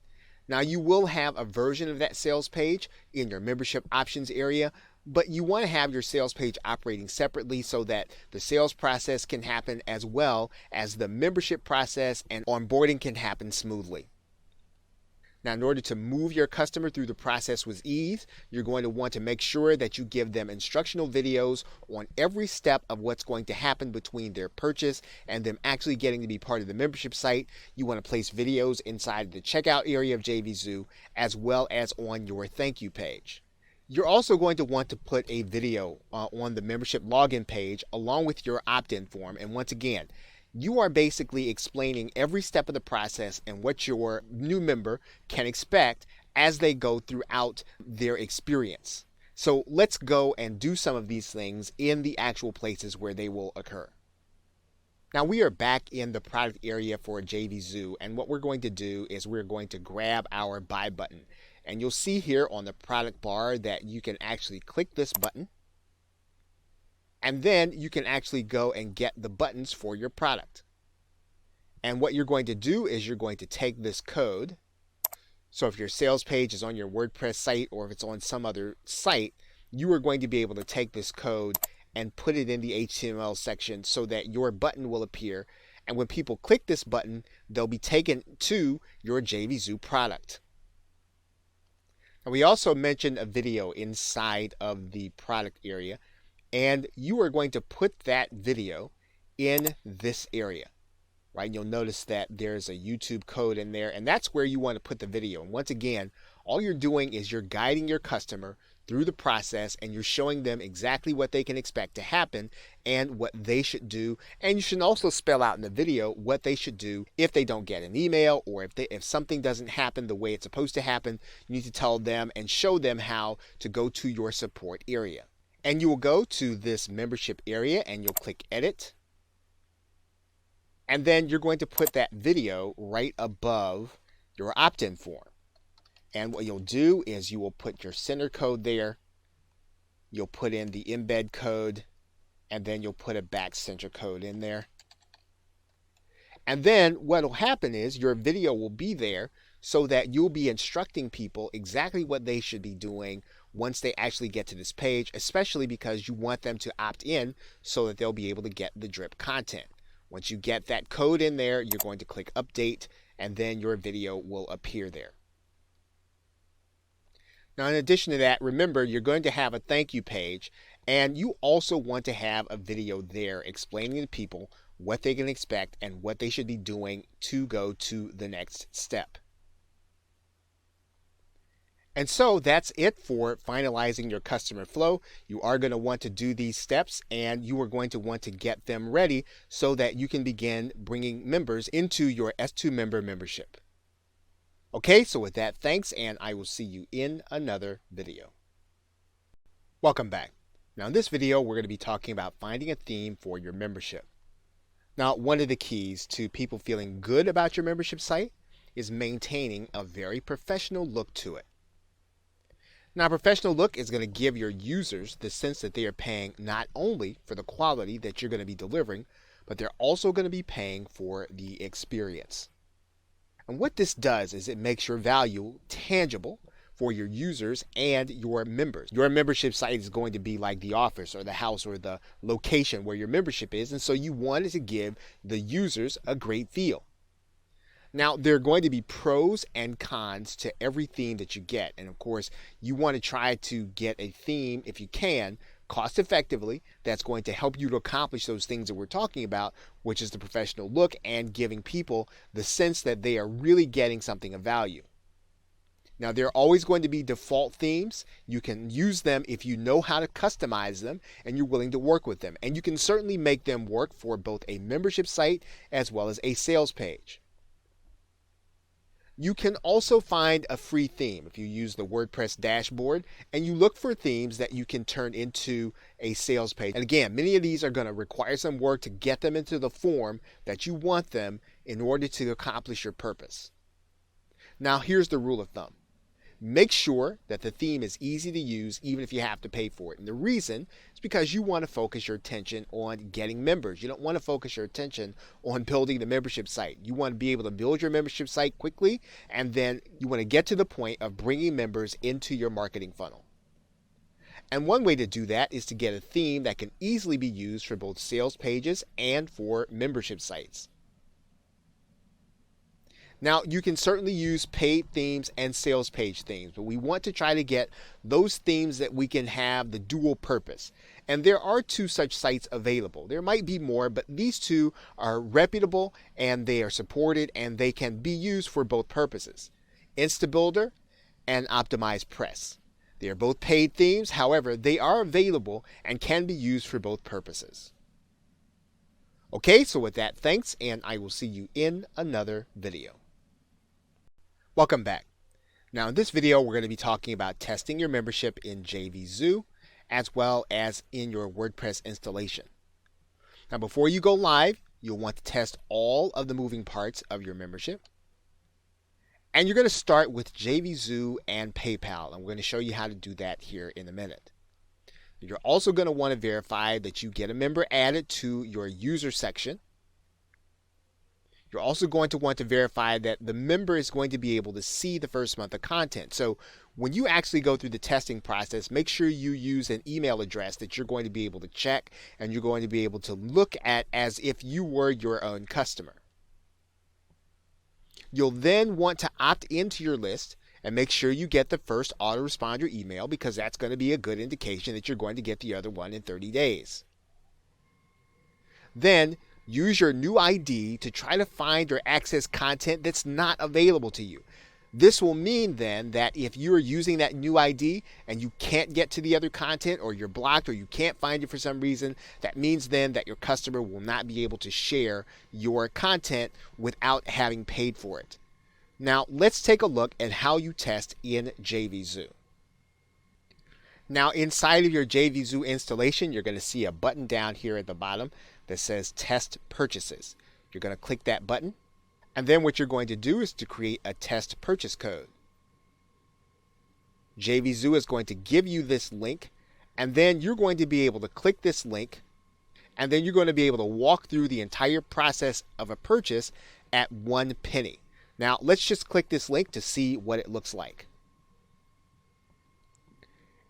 Now, you will have a version of that sales page in your membership options area, but you want to have your sales page operating separately so that the sales process can happen as well as the membership process and onboarding can happen smoothly. Now, in order to move your customer through the process with ease, you're going to want to make sure that you give them instructional videos on every step of what's going to happen between their purchase and them actually getting to be part of the membership site. You want to place videos inside the checkout area of JVZoo as well as on your thank you page. You're also going to want to put a video on the membership login page along with your opt-in form. And once again, you are basically explaining every step of the process and what your new member can expect as they go throughout their experience. So let's go and do some of these things in the actual places where they will occur. Now we are back in the product area for JVZoo, and what we're going to do is we're going to grab our buy button. And you'll see here on the product bar that you can actually click this button, and then you can actually go and get the buttons for your product. And what you're going to do is you're going to take this code. So if your sales page is on your WordPress site or if it's on some other site, you are going to be able to take this code and put it in the HTML section so that your button will appear. And when people click this button, they'll be taken to your JVZoo product. And we also mentioned a video inside of the product area, and you are going to put that video in this area, right? You'll notice that there's a YouTube code in there, and that's where you want to put the video. And once again, all you're doing is you're guiding your customer through the process, and you're showing them exactly what they can expect to happen and what they should do. And you should also spell out in the video what they should do if they don't get an email, or if something doesn't happen the way it's supposed to happen. You need to tell them and show them how to go to your support area. And you will go to this membership area and you'll click edit. And then you're going to put that video right above your opt-in form. And what you'll do is you will put your center code there. You'll put in the embed code, and then you'll put a back center code in there. And then what will happen is your video will be there so that you'll be instructing people exactly what they should be doing once they actually get to this page, especially because you want them to opt in so that they'll be able to get the drip content. Once you get that code in there, you're going to click update, and then your video will appear there. Now, in addition to that, remember, you're going to have a thank you page, and you also want to have a video there explaining to people what they can expect and what they should be doing to go to the next step. And so that's it for finalizing your customer flow. You are going to want to do these steps, and you are going to want to get them ready so that you can begin bringing members into your S2 member membership. Okay, so with that, thanks, and I will see you in another video. Welcome back. Now in this video, we're going to be talking about finding a theme for your membership. Now, one of the keys to people feeling good about your membership site is maintaining a very professional look to it. Now, a professional look is going to give your users the sense that they are paying not only for the quality that you're going to be delivering, but they're also going to be paying for the experience. And what this does is it makes your value tangible for your users and your members. Your membership site is going to be like the office or the house or the location where your membership is, and so you wanted to give the users a great feel. Now, there are going to be pros and cons to every theme that you get. And of course, you want to try to get a theme, if you can, cost effectively, that's going to help you to accomplish those things that we're talking about, which is the professional look and giving people the sense that they are really getting something of value. Now, there are always going to be default themes. You can use them if you know how to customize them and you're willing to work with them. And you can certainly make them work for both a membership site as well as a sales page. You can also find a free theme if you use the WordPress dashboard and you look for themes that you can turn into a sales page. And again, many of these are going to require some work to get them into the form that you want them in order to accomplish your purpose. Now, here's the rule of thumb. Make sure that the theme is easy to use even if you have to pay for it. And the reason is because you want to focus your attention on getting members. You don't want to focus your attention on building the membership site. You want to be able to build your membership site quickly, and then you want to get to the point of bringing members into your marketing funnel. And one way to do that is to get a theme that can easily be used for both sales pages and for membership sites. Now, you can certainly use paid themes and sales page themes, but we want to try to get those themes that we can have the dual purpose. And there are 2 such sites available. There might be more, but these 2 are reputable and they are supported and they can be used for both purposes: Instabuilder and OptimizePress. They are both paid themes, however, they are available and can be used for both purposes. Okay, so with that, thanks, and I will see you in another video. Welcome back. Now in this video, we're going to be talking about testing your membership in JVZoo as well as in your WordPress installation. Now before you go live, you'll want to test all of the moving parts of your membership. And you're going to start with JVZoo and PayPal, and we're going to show you how to do that here in a minute. You're also going to want to verify that you get a member added to your user section. You're also going to want to verify that the member is going to be able to see the first month of content. So when you actually go through the testing process, make sure you use an email address that you're going to be able to check and you're going to be able to look at as if you were your own customer. You'll then want to opt into your list and make sure you get the first autoresponder email, because that's going to be a good indication that you're going to get the other one in 30 days. Then use your new ID to try to find or access content that's not available to you. This will mean then that if you are using that new ID and you can't get to the other content, or you're blocked, or you can't find it for some reason, that means then that your customer will not be able to share your content without having paid for it. Now let's take a look at how you test in JVZoo. Now inside of your JVZoo installation, you're going to see a button down here at the bottom that says Test Purchases. You're going to click that button, and then what you're going to do is to create a test purchase code. JVZoo is going to give you this link, and then you're going to be able to click this link, and then you're going to be able to walk through the entire process of a purchase at 1 penny. Now let's just click this link to see what it looks like.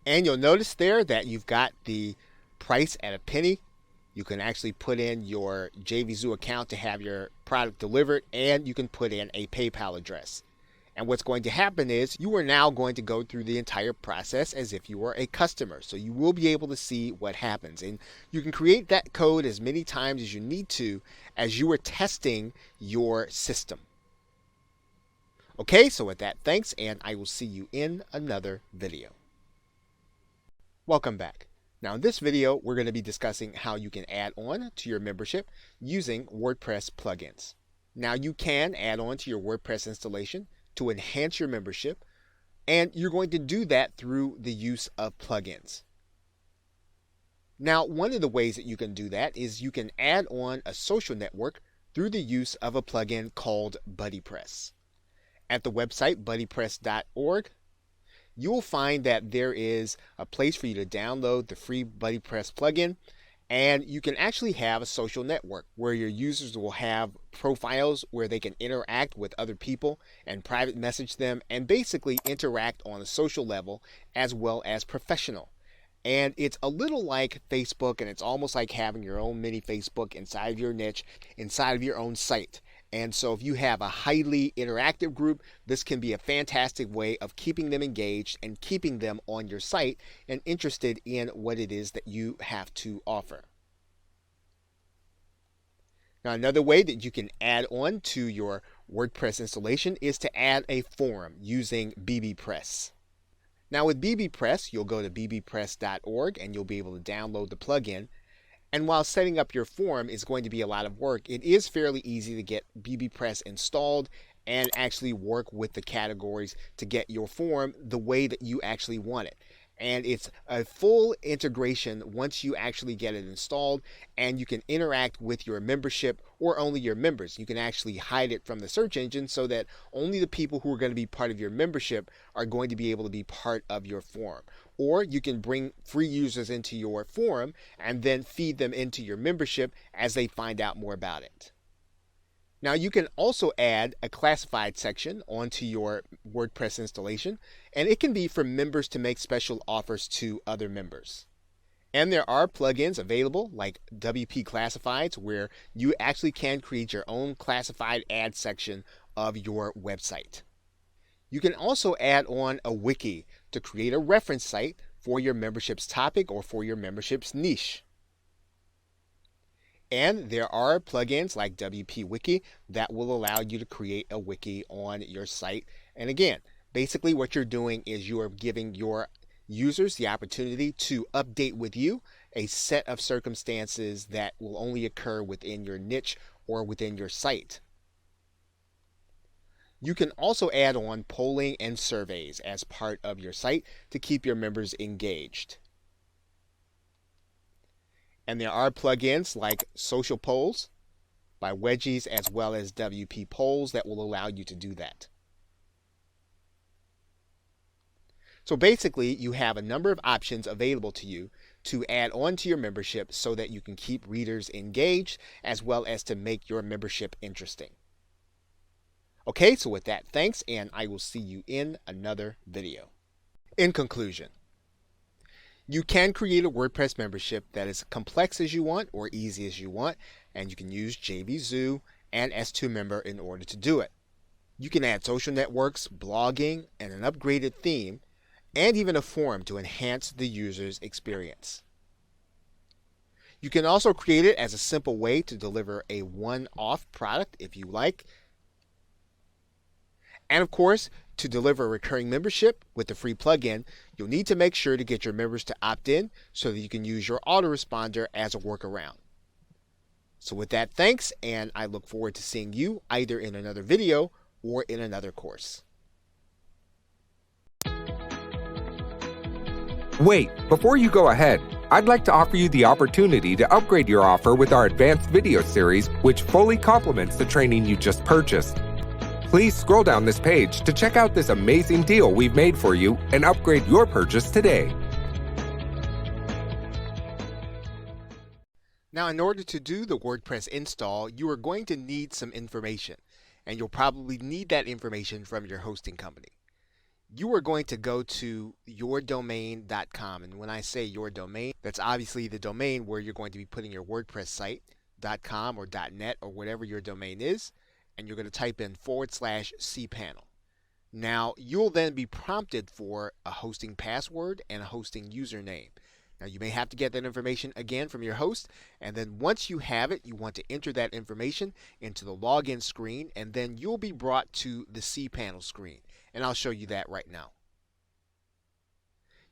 And you'll notice there that you've got the price at 1 penny. You can actually put in your JVZoo account to have your product delivered, and you can put in a PayPal address. And what's going to happen is you are now going to go through the entire process as if you were a customer. So you will be able to see what happens. And you can create that code as many times as you need to as you are testing your system. Okay, so with that, thanks, and I will see you in another video. Welcome back. Now in this video, we're going to be discussing how you can add on to your membership using WordPress plugins. Now you can add on to your WordPress installation to enhance your membership, and you're going to do that through the use of plugins. Now one of the ways that you can do that is you can add on a social network through the use of a plugin called BuddyPress. At the website buddypress.org, you will find that there is a place for you to download the free BuddyPress plugin, and you can actually have a social network where your users will have profiles where they can interact with other people and private message them and basically interact on a social level as well as professional. And it's a little like Facebook, and it's almost like having your own mini Facebook inside of your niche, inside of your own site. And so if you have a highly interactive group, this can be a fantastic way of keeping them engaged and keeping them on your site and interested in what it is that you have to offer. Now, another way that you can add on to your WordPress installation is to add a forum using bbPress. Now with bbPress, you'll go to bbpress.org and you'll be able to download the plugin. And while setting up your forum is going to be a lot of work, it is fairly easy to get bbPress installed and actually work with the categories to get your form the way that you actually want it. And it's a full integration once you actually get it installed, and you can interact with your membership or only your members. You can actually hide it from the search engine so that only the people who are going to be part of your membership are going to be able to be part of your forum. Or you can bring free users into your forum and then feed them into your membership as they find out more about it. Now you can also add a classified section onto your WordPress installation, and it can be for members to make special offers to other members. And there are plugins available like WP Classifieds where you actually can create your own classified ad section of your website. You can also add on a wiki to create a reference site for your membership's topic or for your membership's niche. And there are plugins like WP Wiki that will allow you to create a wiki on your site. And again, basically what you're doing is you are giving your users the opportunity to update with you a set of circumstances that will only occur within your niche or within your site. You can also add on polling and surveys as part of your site to keep your members engaged. And there are plugins like Social Polls by Wedgies as well as WP Polls that will allow you to do that. So basically, you have a number of options available to you to add on to your membership so that you can keep readers engaged as well as to make your membership interesting. Okay, so with that, thanks, and I will see you in another video. In conclusion, you can create a WordPress membership that is complex as you want or easy as you want, and you can use JVZoo and S2 Member in order to do it. You can add social networks, blogging, and an upgraded theme, and even a forum to enhance the user's experience. You can also create it as a simple way to deliver a one-off product if you like. And of course, to deliver a recurring membership with the free plugin, you'll need to make sure to get your members to opt in so that you can use your autoresponder as a workaround. So with that, thanks, and I look forward to seeing you either in another video or in another course. Wait, before you go ahead, I'd like to offer you the opportunity to upgrade your offer with our advanced video series, which fully complements the training you just purchased. Please scroll down this page to check out this amazing deal we've made for you and upgrade your purchase today. Now, in order to do the WordPress install, you are going to need some information, and you'll probably need that information from your hosting company. You are going to go to yourdomain.com, and when I say your domain, that's obviously the domain where you're going to be putting your WordPress site, .com or .net or whatever your domain is, and you're going to type in /cpanel. Now, you'll then be prompted for a hosting password and a hosting username. Now, you may have to get that information again from your host, and then once you have it, you want to enter that information into the login screen, and then you'll be brought to the cPanel screen, and I'll show you that right now.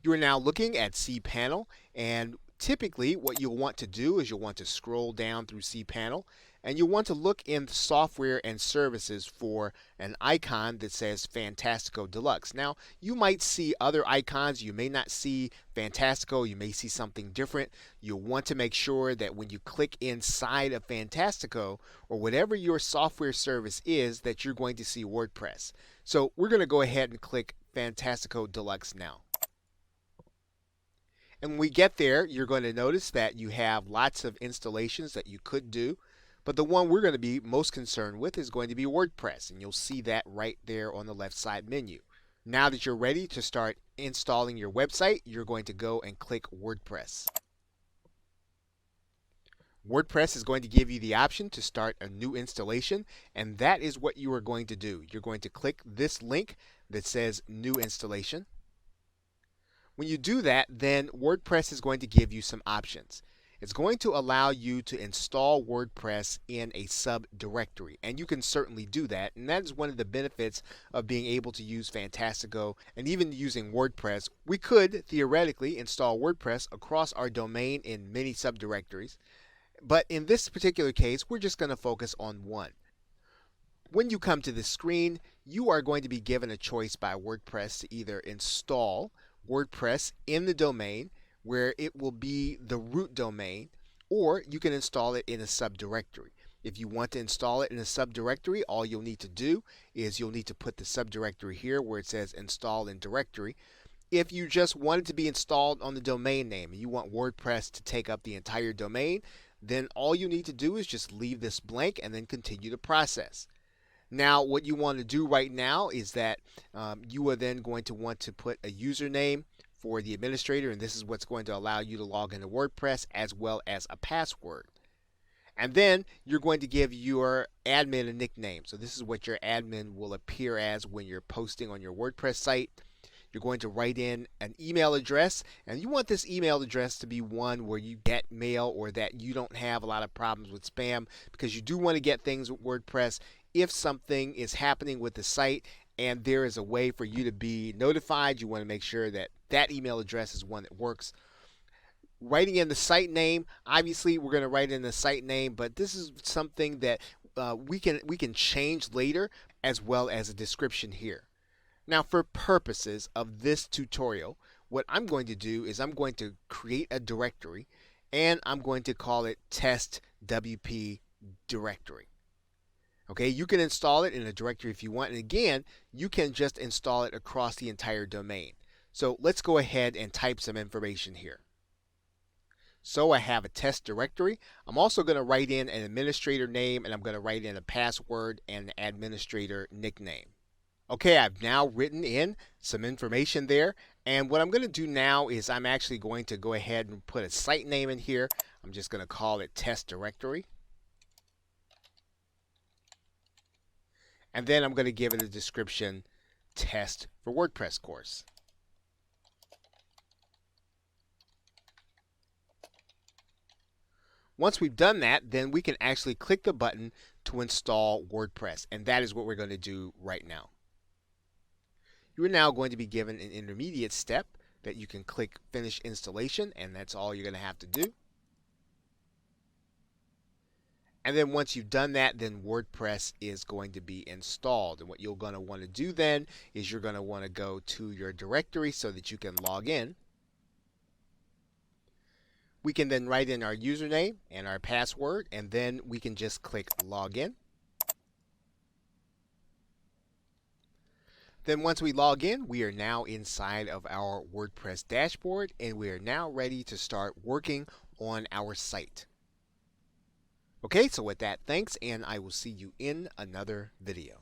You are now looking at cPanel, and typically what you'll want to do is you'll want to scroll down through cPanel, and you'll want to look in software and services for an icon that says Fantastico Deluxe. Now, you might see other icons. You may not see Fantastico. You may see something different. You'll want to make sure that when you click inside of Fantastico or whatever your software service is, that you're going to see WordPress. So we're going to go ahead and click Fantastico Deluxe now. And when we get there, you're going to notice that you have lots of installations that you could do. But the one we're going to be most concerned with is going to be WordPress, and you'll see that right there on the left side menu. Now that you're ready to start installing your website, you're going to go and click WordPress. WordPress is going to give you the option to start a new installation, and that is what you are going to do. You're going to click this link that says New Installation. When you do that, then WordPress is going to give you some options. It's going to allow you to install WordPress in a subdirectory, and you can certainly do that, and that is one of the benefits of being able to use Fantastico and even using WordPress. We could theoretically install WordPress across our domain in many subdirectories, but in this particular case, we're just going to focus on one. When you come to this screen, you are going to be given a choice by WordPress to either install WordPress in the domain where it will be the root domain, or you can install it in a subdirectory. If you want to install it in a subdirectory, all you'll need to do is you'll need to put the subdirectory here where it says install in directory. If you just want it to be installed on the domain name and you want WordPress to take up the entire domain, then all you need to do is just leave this blank and then continue the process. Now, what you want to do right now is that you are then going to want to put a username for the administrator, and this is what's going to allow you to log into WordPress, as well as a password. And then you're going to give your admin a nickname. So this is what your admin will appear as when you're posting on your WordPress site. You're going to write in an email address, and you want this email address to be one where you get mail or that you don't have a lot of problems with spam, because you do want to get things with WordPress if something is happening with the site and there is a way for you to be notified. You want to make sure that that email address is one that works. Writing in the site name, obviously we're going to write in the site name, but this is something that we can change later, as well as a description here. Now, for purposes of this tutorial, what I'm going to do is I'm going to create a directory, and I'm going to call it test WP directory. Okay, you can install it in a directory if you want, and again, you can just install it across the entire domain. So let's go ahead and type some information here. So I have a test directory. I'm also going to write in an administrator name, and I'm going to write in a password and an administrator nickname. Okay, I've now written in some information there, and what I'm going to do now is I'm actually going to go ahead and put a site name in here. I'm just going to call it test directory. And then I'm going to give it a description, test for WordPress course. Once we've done that, then we can actually click the button to install WordPress, and that is what we're going to do right now. You are now going to be given an intermediate step that you can click Finish Installation, and that's all you're going to have to do. And then once you've done that, then WordPress is going to be installed. And what you're going to want to do then is you're going to want to go to your directory so that you can log in. We can then write in our username and our password, and then we can just click Login. Then once we log in, we are now inside of our WordPress dashboard, and we are now ready to start working on our site. Okay, so with that, thanks, and I will see you in another video.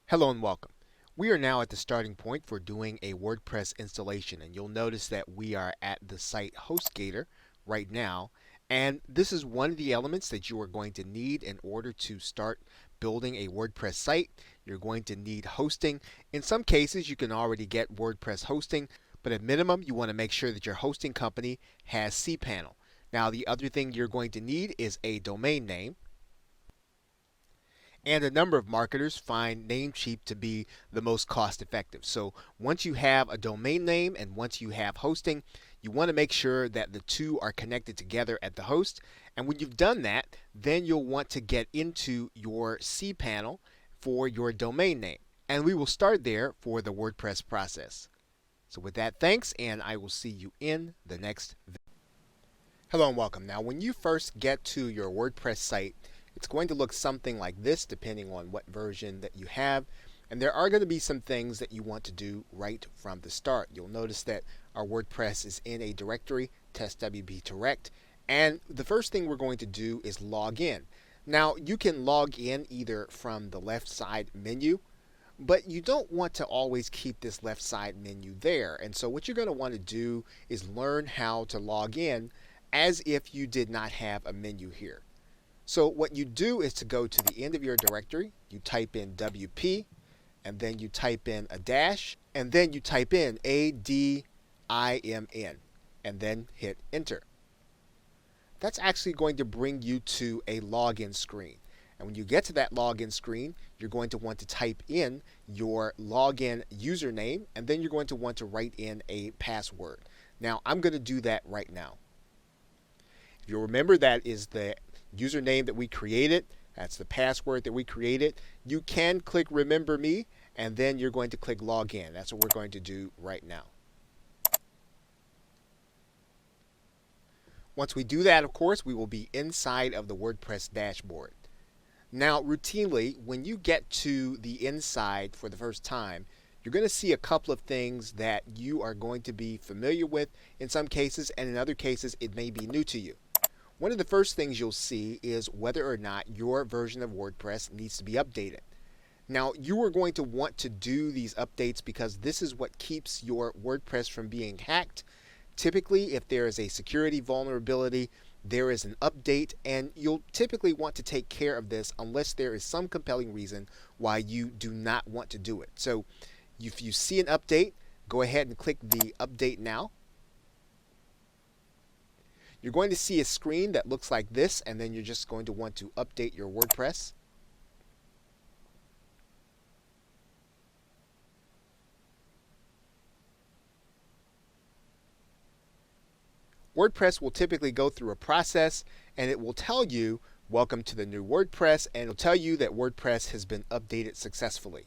Hello and welcome. We are now at the starting point for doing a WordPress installation, and you'll notice that we are at the site HostGator right now, and this is one of the elements that you are going to need in order to start building a WordPress site. You're going to need hosting. In some cases, you can already get WordPress hosting, but at minimum, you want to make sure that your hosting company has cPanel. Now, the other thing you're going to need is a domain name. And a number of marketers find Namecheap to be the most cost effective. So once you have a domain name and once you have hosting, you want to make sure that the two are connected together at the host. And when you've done that, then you'll want to get into your cPanel for your domain name. And we will start there for the WordPress process. So with that, thanks, and I will see you in the next video. Hello and welcome. Now, when you first get to your WordPress site, it's going to look something like this depending on what version that you have. And there are going to be some things that you want to do right from the start. You'll notice that our WordPress is in a directory, test WP direct. And the first thing we're going to do is log in. Now, you can log in either from the left side menu, but you don't want to always keep this left side menu there. And so what you're going to want to do is learn how to log in as if you did not have a menu here. So what you do is to go to the end of your directory, you type in WP, and then you type in a dash, and then you type in ADIMN, and then hit enter. That's actually going to bring you to a login screen. And when you get to that login screen, you're going to want to type in your login username, and then you're going to want to write in a password. Now, I'm going to do that right now. If you remember, that is the username that we created, That's the password that we created. You can click Remember Me, and then you're going to click Login. That's what we're going to do right now. Once we do that, of course, we will be inside of the WordPress dashboard. Now, routinely, when you get to the inside for the first time, you're going to see a couple of things that you are going to be familiar with in some cases, and in other cases, it may be new to you. One of the first things you'll see is whether or not your version of WordPress needs to be updated. Now, you are going to want to do these updates because this is what keeps your WordPress from being hacked. Typically, if there is a security vulnerability, there is an update, and you'll typically want to take care of this unless there is some compelling reason why you do not want to do it. So if you see an update, go ahead and click the Update Now. You're going to see a screen that looks like this, and then you're just going to want to update your WordPress. WordPress will typically go through a process, and it will tell you, welcome to the new WordPress, and it'll tell you that WordPress has been updated successfully.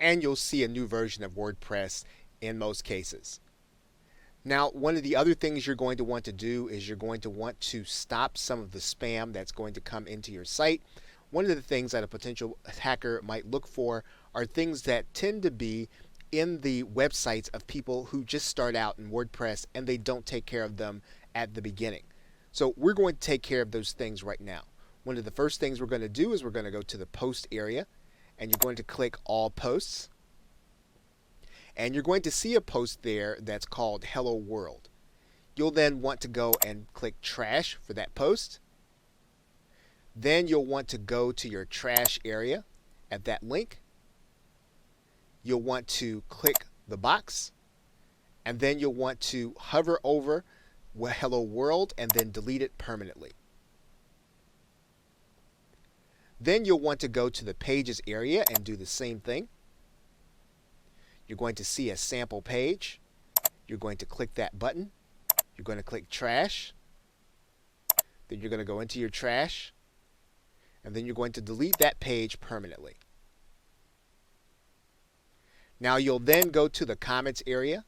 And you'll see a new version of WordPress in most cases. Now, one of the other things you're going to want to do is you're going to want to stop some of the spam that's going to come into your site. One of the things that a potential hacker might look for are things that tend to be in the websites of people who just start out in WordPress and they don't take care of them at the beginning. So we're going to take care of those things right now. One of the first things we're going to do is we're going to go to the post area, and you're going to click All Posts. And you're going to see a post there that's called Hello World. You'll then want to go and click Trash for that post. Then you'll want to go to your trash area at that link. You'll want to click the box, and then you'll want to hover over Hello World and then delete it permanently. Then you'll want to go to the Pages area and do the same thing. You're going to see a sample page. You're going to click that button. You're going to click Trash. Then you're going to go into your trash, and then you're going to delete that page permanently. Now you'll then go to the comments area,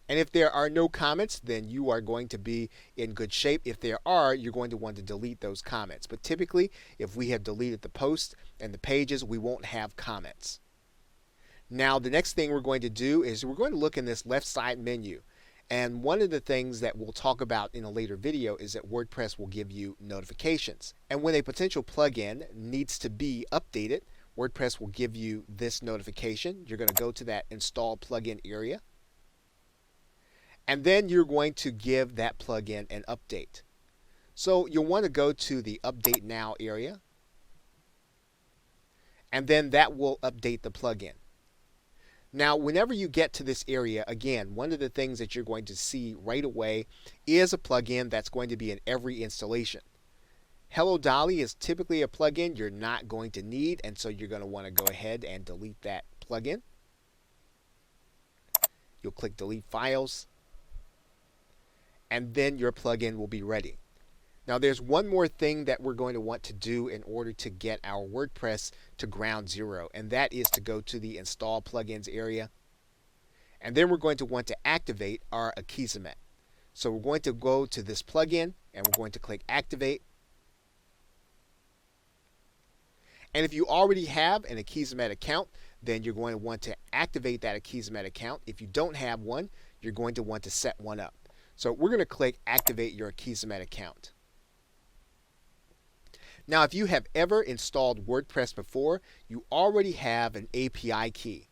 and if there are no comments, then you are going to be in good shape. If there are, you're going to want to delete those comments. But typically, if we have deleted the post and the pages, we won't have comments. Now the next thing we're going to do is we're going to look in this left side menu. And one of the things that we'll talk about in a later video is that WordPress will give you notifications. And when a potential plugin needs to be updated, WordPress will give you this notification. You're going to go to that Install Plugin area. And then you're going to give that plugin an update. So you'll want to go to the Update Now area. And then that will update the plugin. Now, whenever you get to this area, again, one of the things that you're going to see right away is a plugin that's going to be in every installation. Hello Dolly is typically a plugin you're not going to need, and so you're going to want to go ahead and delete that plugin. You'll click Delete Files, and then your plugin will be ready. Now there's one more thing that we're going to want to do in order to get our WordPress to ground zero, and that is to go to the Install Plugins area, and then we're going to want to activate our Akismet. So we're going to go to this plugin, and we're going to click Activate. And if you already have an Akismet account, then you're going to want to activate that Akismet account. If you don't have one, you're going to want to set one up. So we're going to click Activate your Akismet account. Now, if you have ever installed WordPress before, you already have an API key.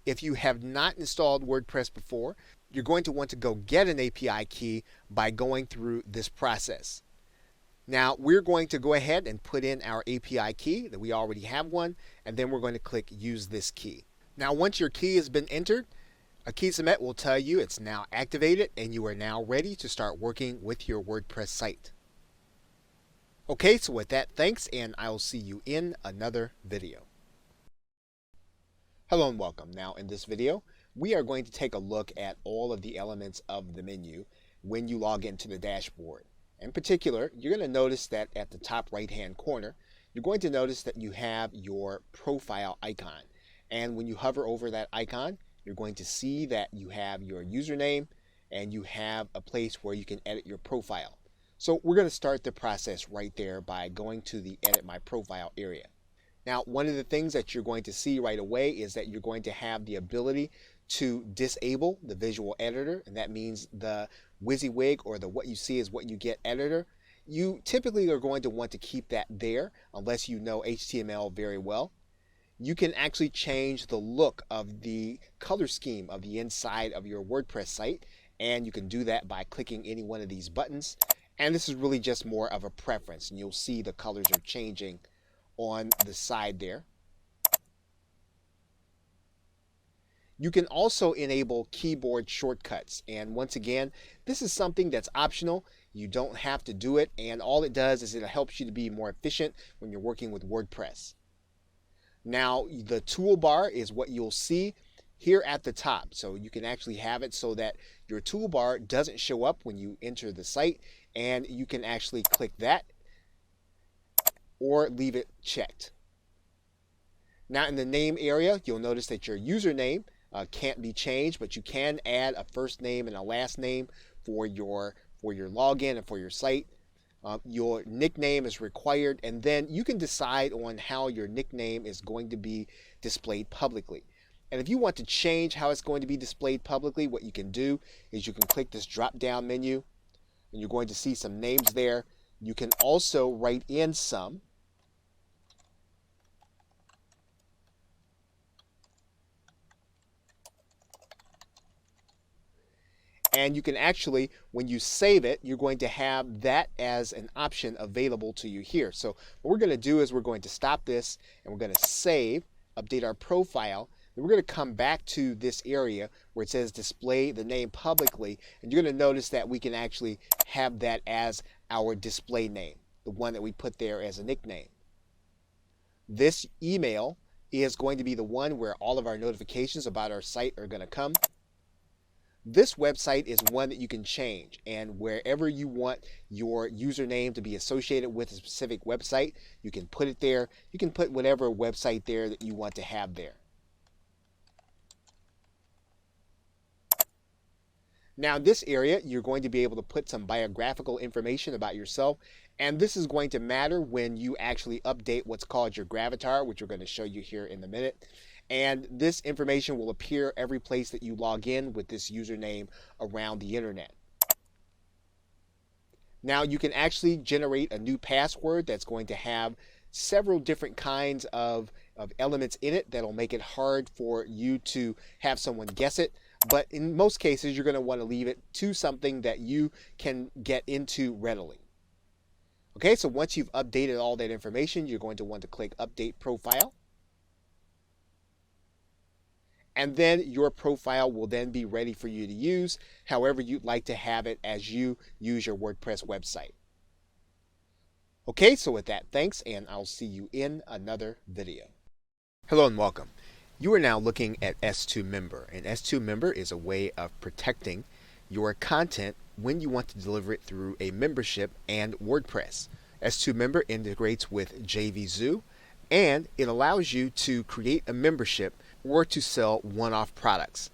If you have not installed WordPress before, you're going to want to go get an API key by going through this process. Now, we're going to go ahead and put in our API key, that we already have one, and then we're going to click Use this key. Now, once your key has been entered, Akismet will tell you it's now activated and you are now ready to start working with your WordPress site. Okay, so with that, thanks, and I'll see you in another video. Hello and welcome. Now, in this video, we are going to take a look at all of the elements of the menu. when you log into the dashboard. In particular, you're going to notice that at the top right hand corner, you're going to notice that you have your profile icon. And when you hover over that icon, you're going to see that you have your username and you have a place where you can edit your profile. So we're going to start the process right there by going to the Edit My Profile area. Now, one of the things that you're going to see right away is that you're going to have the ability to disable the visual editor, and that means the WYSIWYG or the What You See Is What You Get editor. You typically are going to want to keep that there unless you know HTML very well. You can actually change the look of the color scheme of the inside of your WordPress site, and you can do that by clicking any one of these buttons. And this is really just more of a preference, and you'll see the colors are changing on the side there. You can also enable keyboard shortcuts, and once again, this is something that's optional. You don't have to do it, and all it does is it helps you to be more efficient when you're working with WordPress. Now, the toolbar is what you'll see here at the top, so you can actually have it so that your toolbar doesn't show up when you enter the site, and you can actually click that or leave it checked. Now, in the name area, you'll notice that your username can't be changed, but you can add a first name and a last name for your login and for your site. Your nickname is required, and then you can decide on how your nickname is going to be displayed publicly. And if you want to change how it's going to be displayed publicly, what you can do is you can click this drop down menu, and you're going to see some names there. You can also write in some. And you can actually, when you save it, you're going to have that as an option available to you here. So what we're going to do is we're going to stop this and we're going to save, update our profile. Then we're going to come back to this area where it says display the name publicly. And you're going to notice that we can actually have that as our display name, the one that we put there as a nickname. This email is going to be the one where all of our notifications about our site are going to come. This website is one that you can change, and wherever you want your username to be associated with a specific website, you can put it there. You can put whatever website there that you want to have there. Now, in this area, you're going to be able to put some biographical information about yourself, and this is going to matter when you actually update what's called your Gravatar, which we're going to show you here in a minute. And this information will appear every place that you log in with this username around the internet. Now, you can actually generate a new password that's going to have several different kinds of elements in it that'll make it hard for you to have someone guess it. But in most cases, you're going to want to leave it to something that you can get into readily. Okay, so once you've updated all that information, you're going to want to click Update Profile. And then your profile will then be ready for you to use however you'd like to have it as you use your WordPress website. Okay, so with that, thanks, and I'll see you in another video. Hello and welcome. You are now looking at S2 Member, and S2 Member is a way of protecting your content when you want to deliver it through a membership and WordPress. S2 Member integrates with JVZoo, and it allows you to create a membership or to sell one-off products.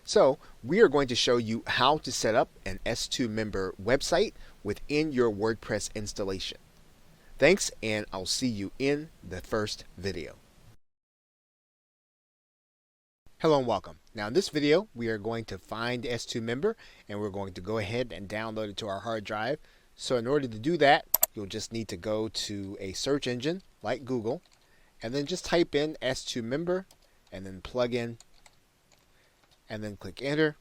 So we are going to show you how to set up an S2 Member website within your WordPress installation. Thanks, and I'll see you in the first video. Hello and welcome. Now in this video we are going to find S2 Member, and we're going to go ahead and download it to our hard drive. So in order to do that, you'll just need to go to a search engine like Google, and then just type in S2 Member and then plug in and then click enter.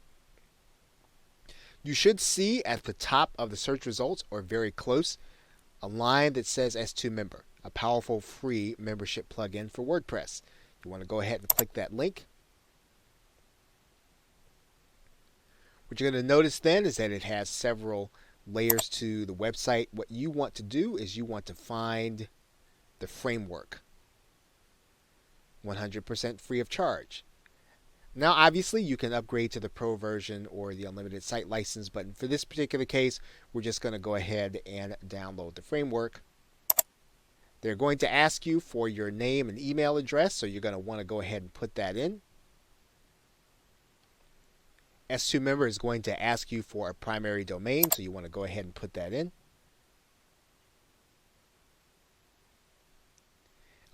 You should see at the top of the search results, or very close, a line that says S2 Member, a powerful free membership plugin for WordPress. You want to go ahead and click that link. What you're going to notice then is that it has several layers to the website. What you want to do is you want to find the framework, 100% free of charge. Now, obviously, you can upgrade to the Pro version or the Unlimited Site License, but for this particular case, we're just going to go ahead and download the framework. They're going to ask you for your name and email address, so you're going to want to go ahead and put that in. S2 Member is going to ask you for a primary domain, so you want to go ahead and put that in.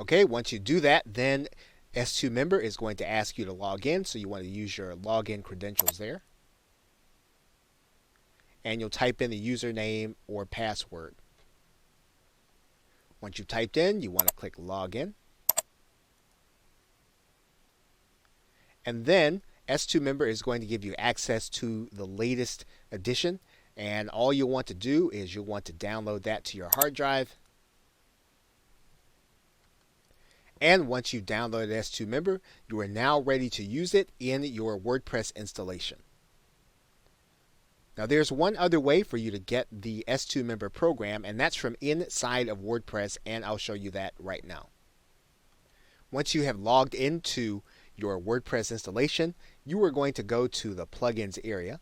Okay, once you do that, then S2 Member is going to ask you to log in, so you want to use your login credentials there. And you'll type in the username or password. Once you've typed in, you want to click Login. And then S2 Member is going to give you access to the latest edition. And all you'll want to do is you'll want to download that to your hard drive. And once you've downloaded S2 Member, you are now ready to use it in your WordPress installation. Now, there's one other way for you to get the S2 Member program, and that's from inside of WordPress, and I'll show you that right now. Once you have logged into your WordPress installation, you are going to go to the Plugins area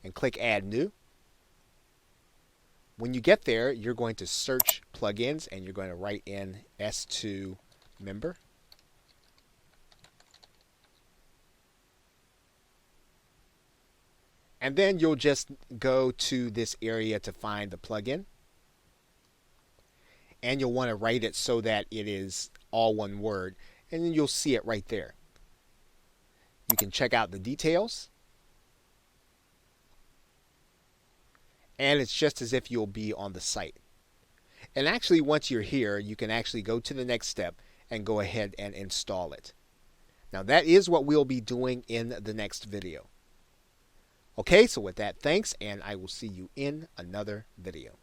and click Add New. When you get there, you're going to search plugins, and you're going to write in S2 Member. And then you'll just go to this area to find the plugin. And you'll want to write it so that it is all one word. And then you'll see it right there. You can check out the details. And it's just as if you'll be on the site. And actually, once you're here, you can actually go to the next step and go ahead and install it. Now, that is what we'll be doing in the next video. Okay, so with that, thanks, and I will see you in another video.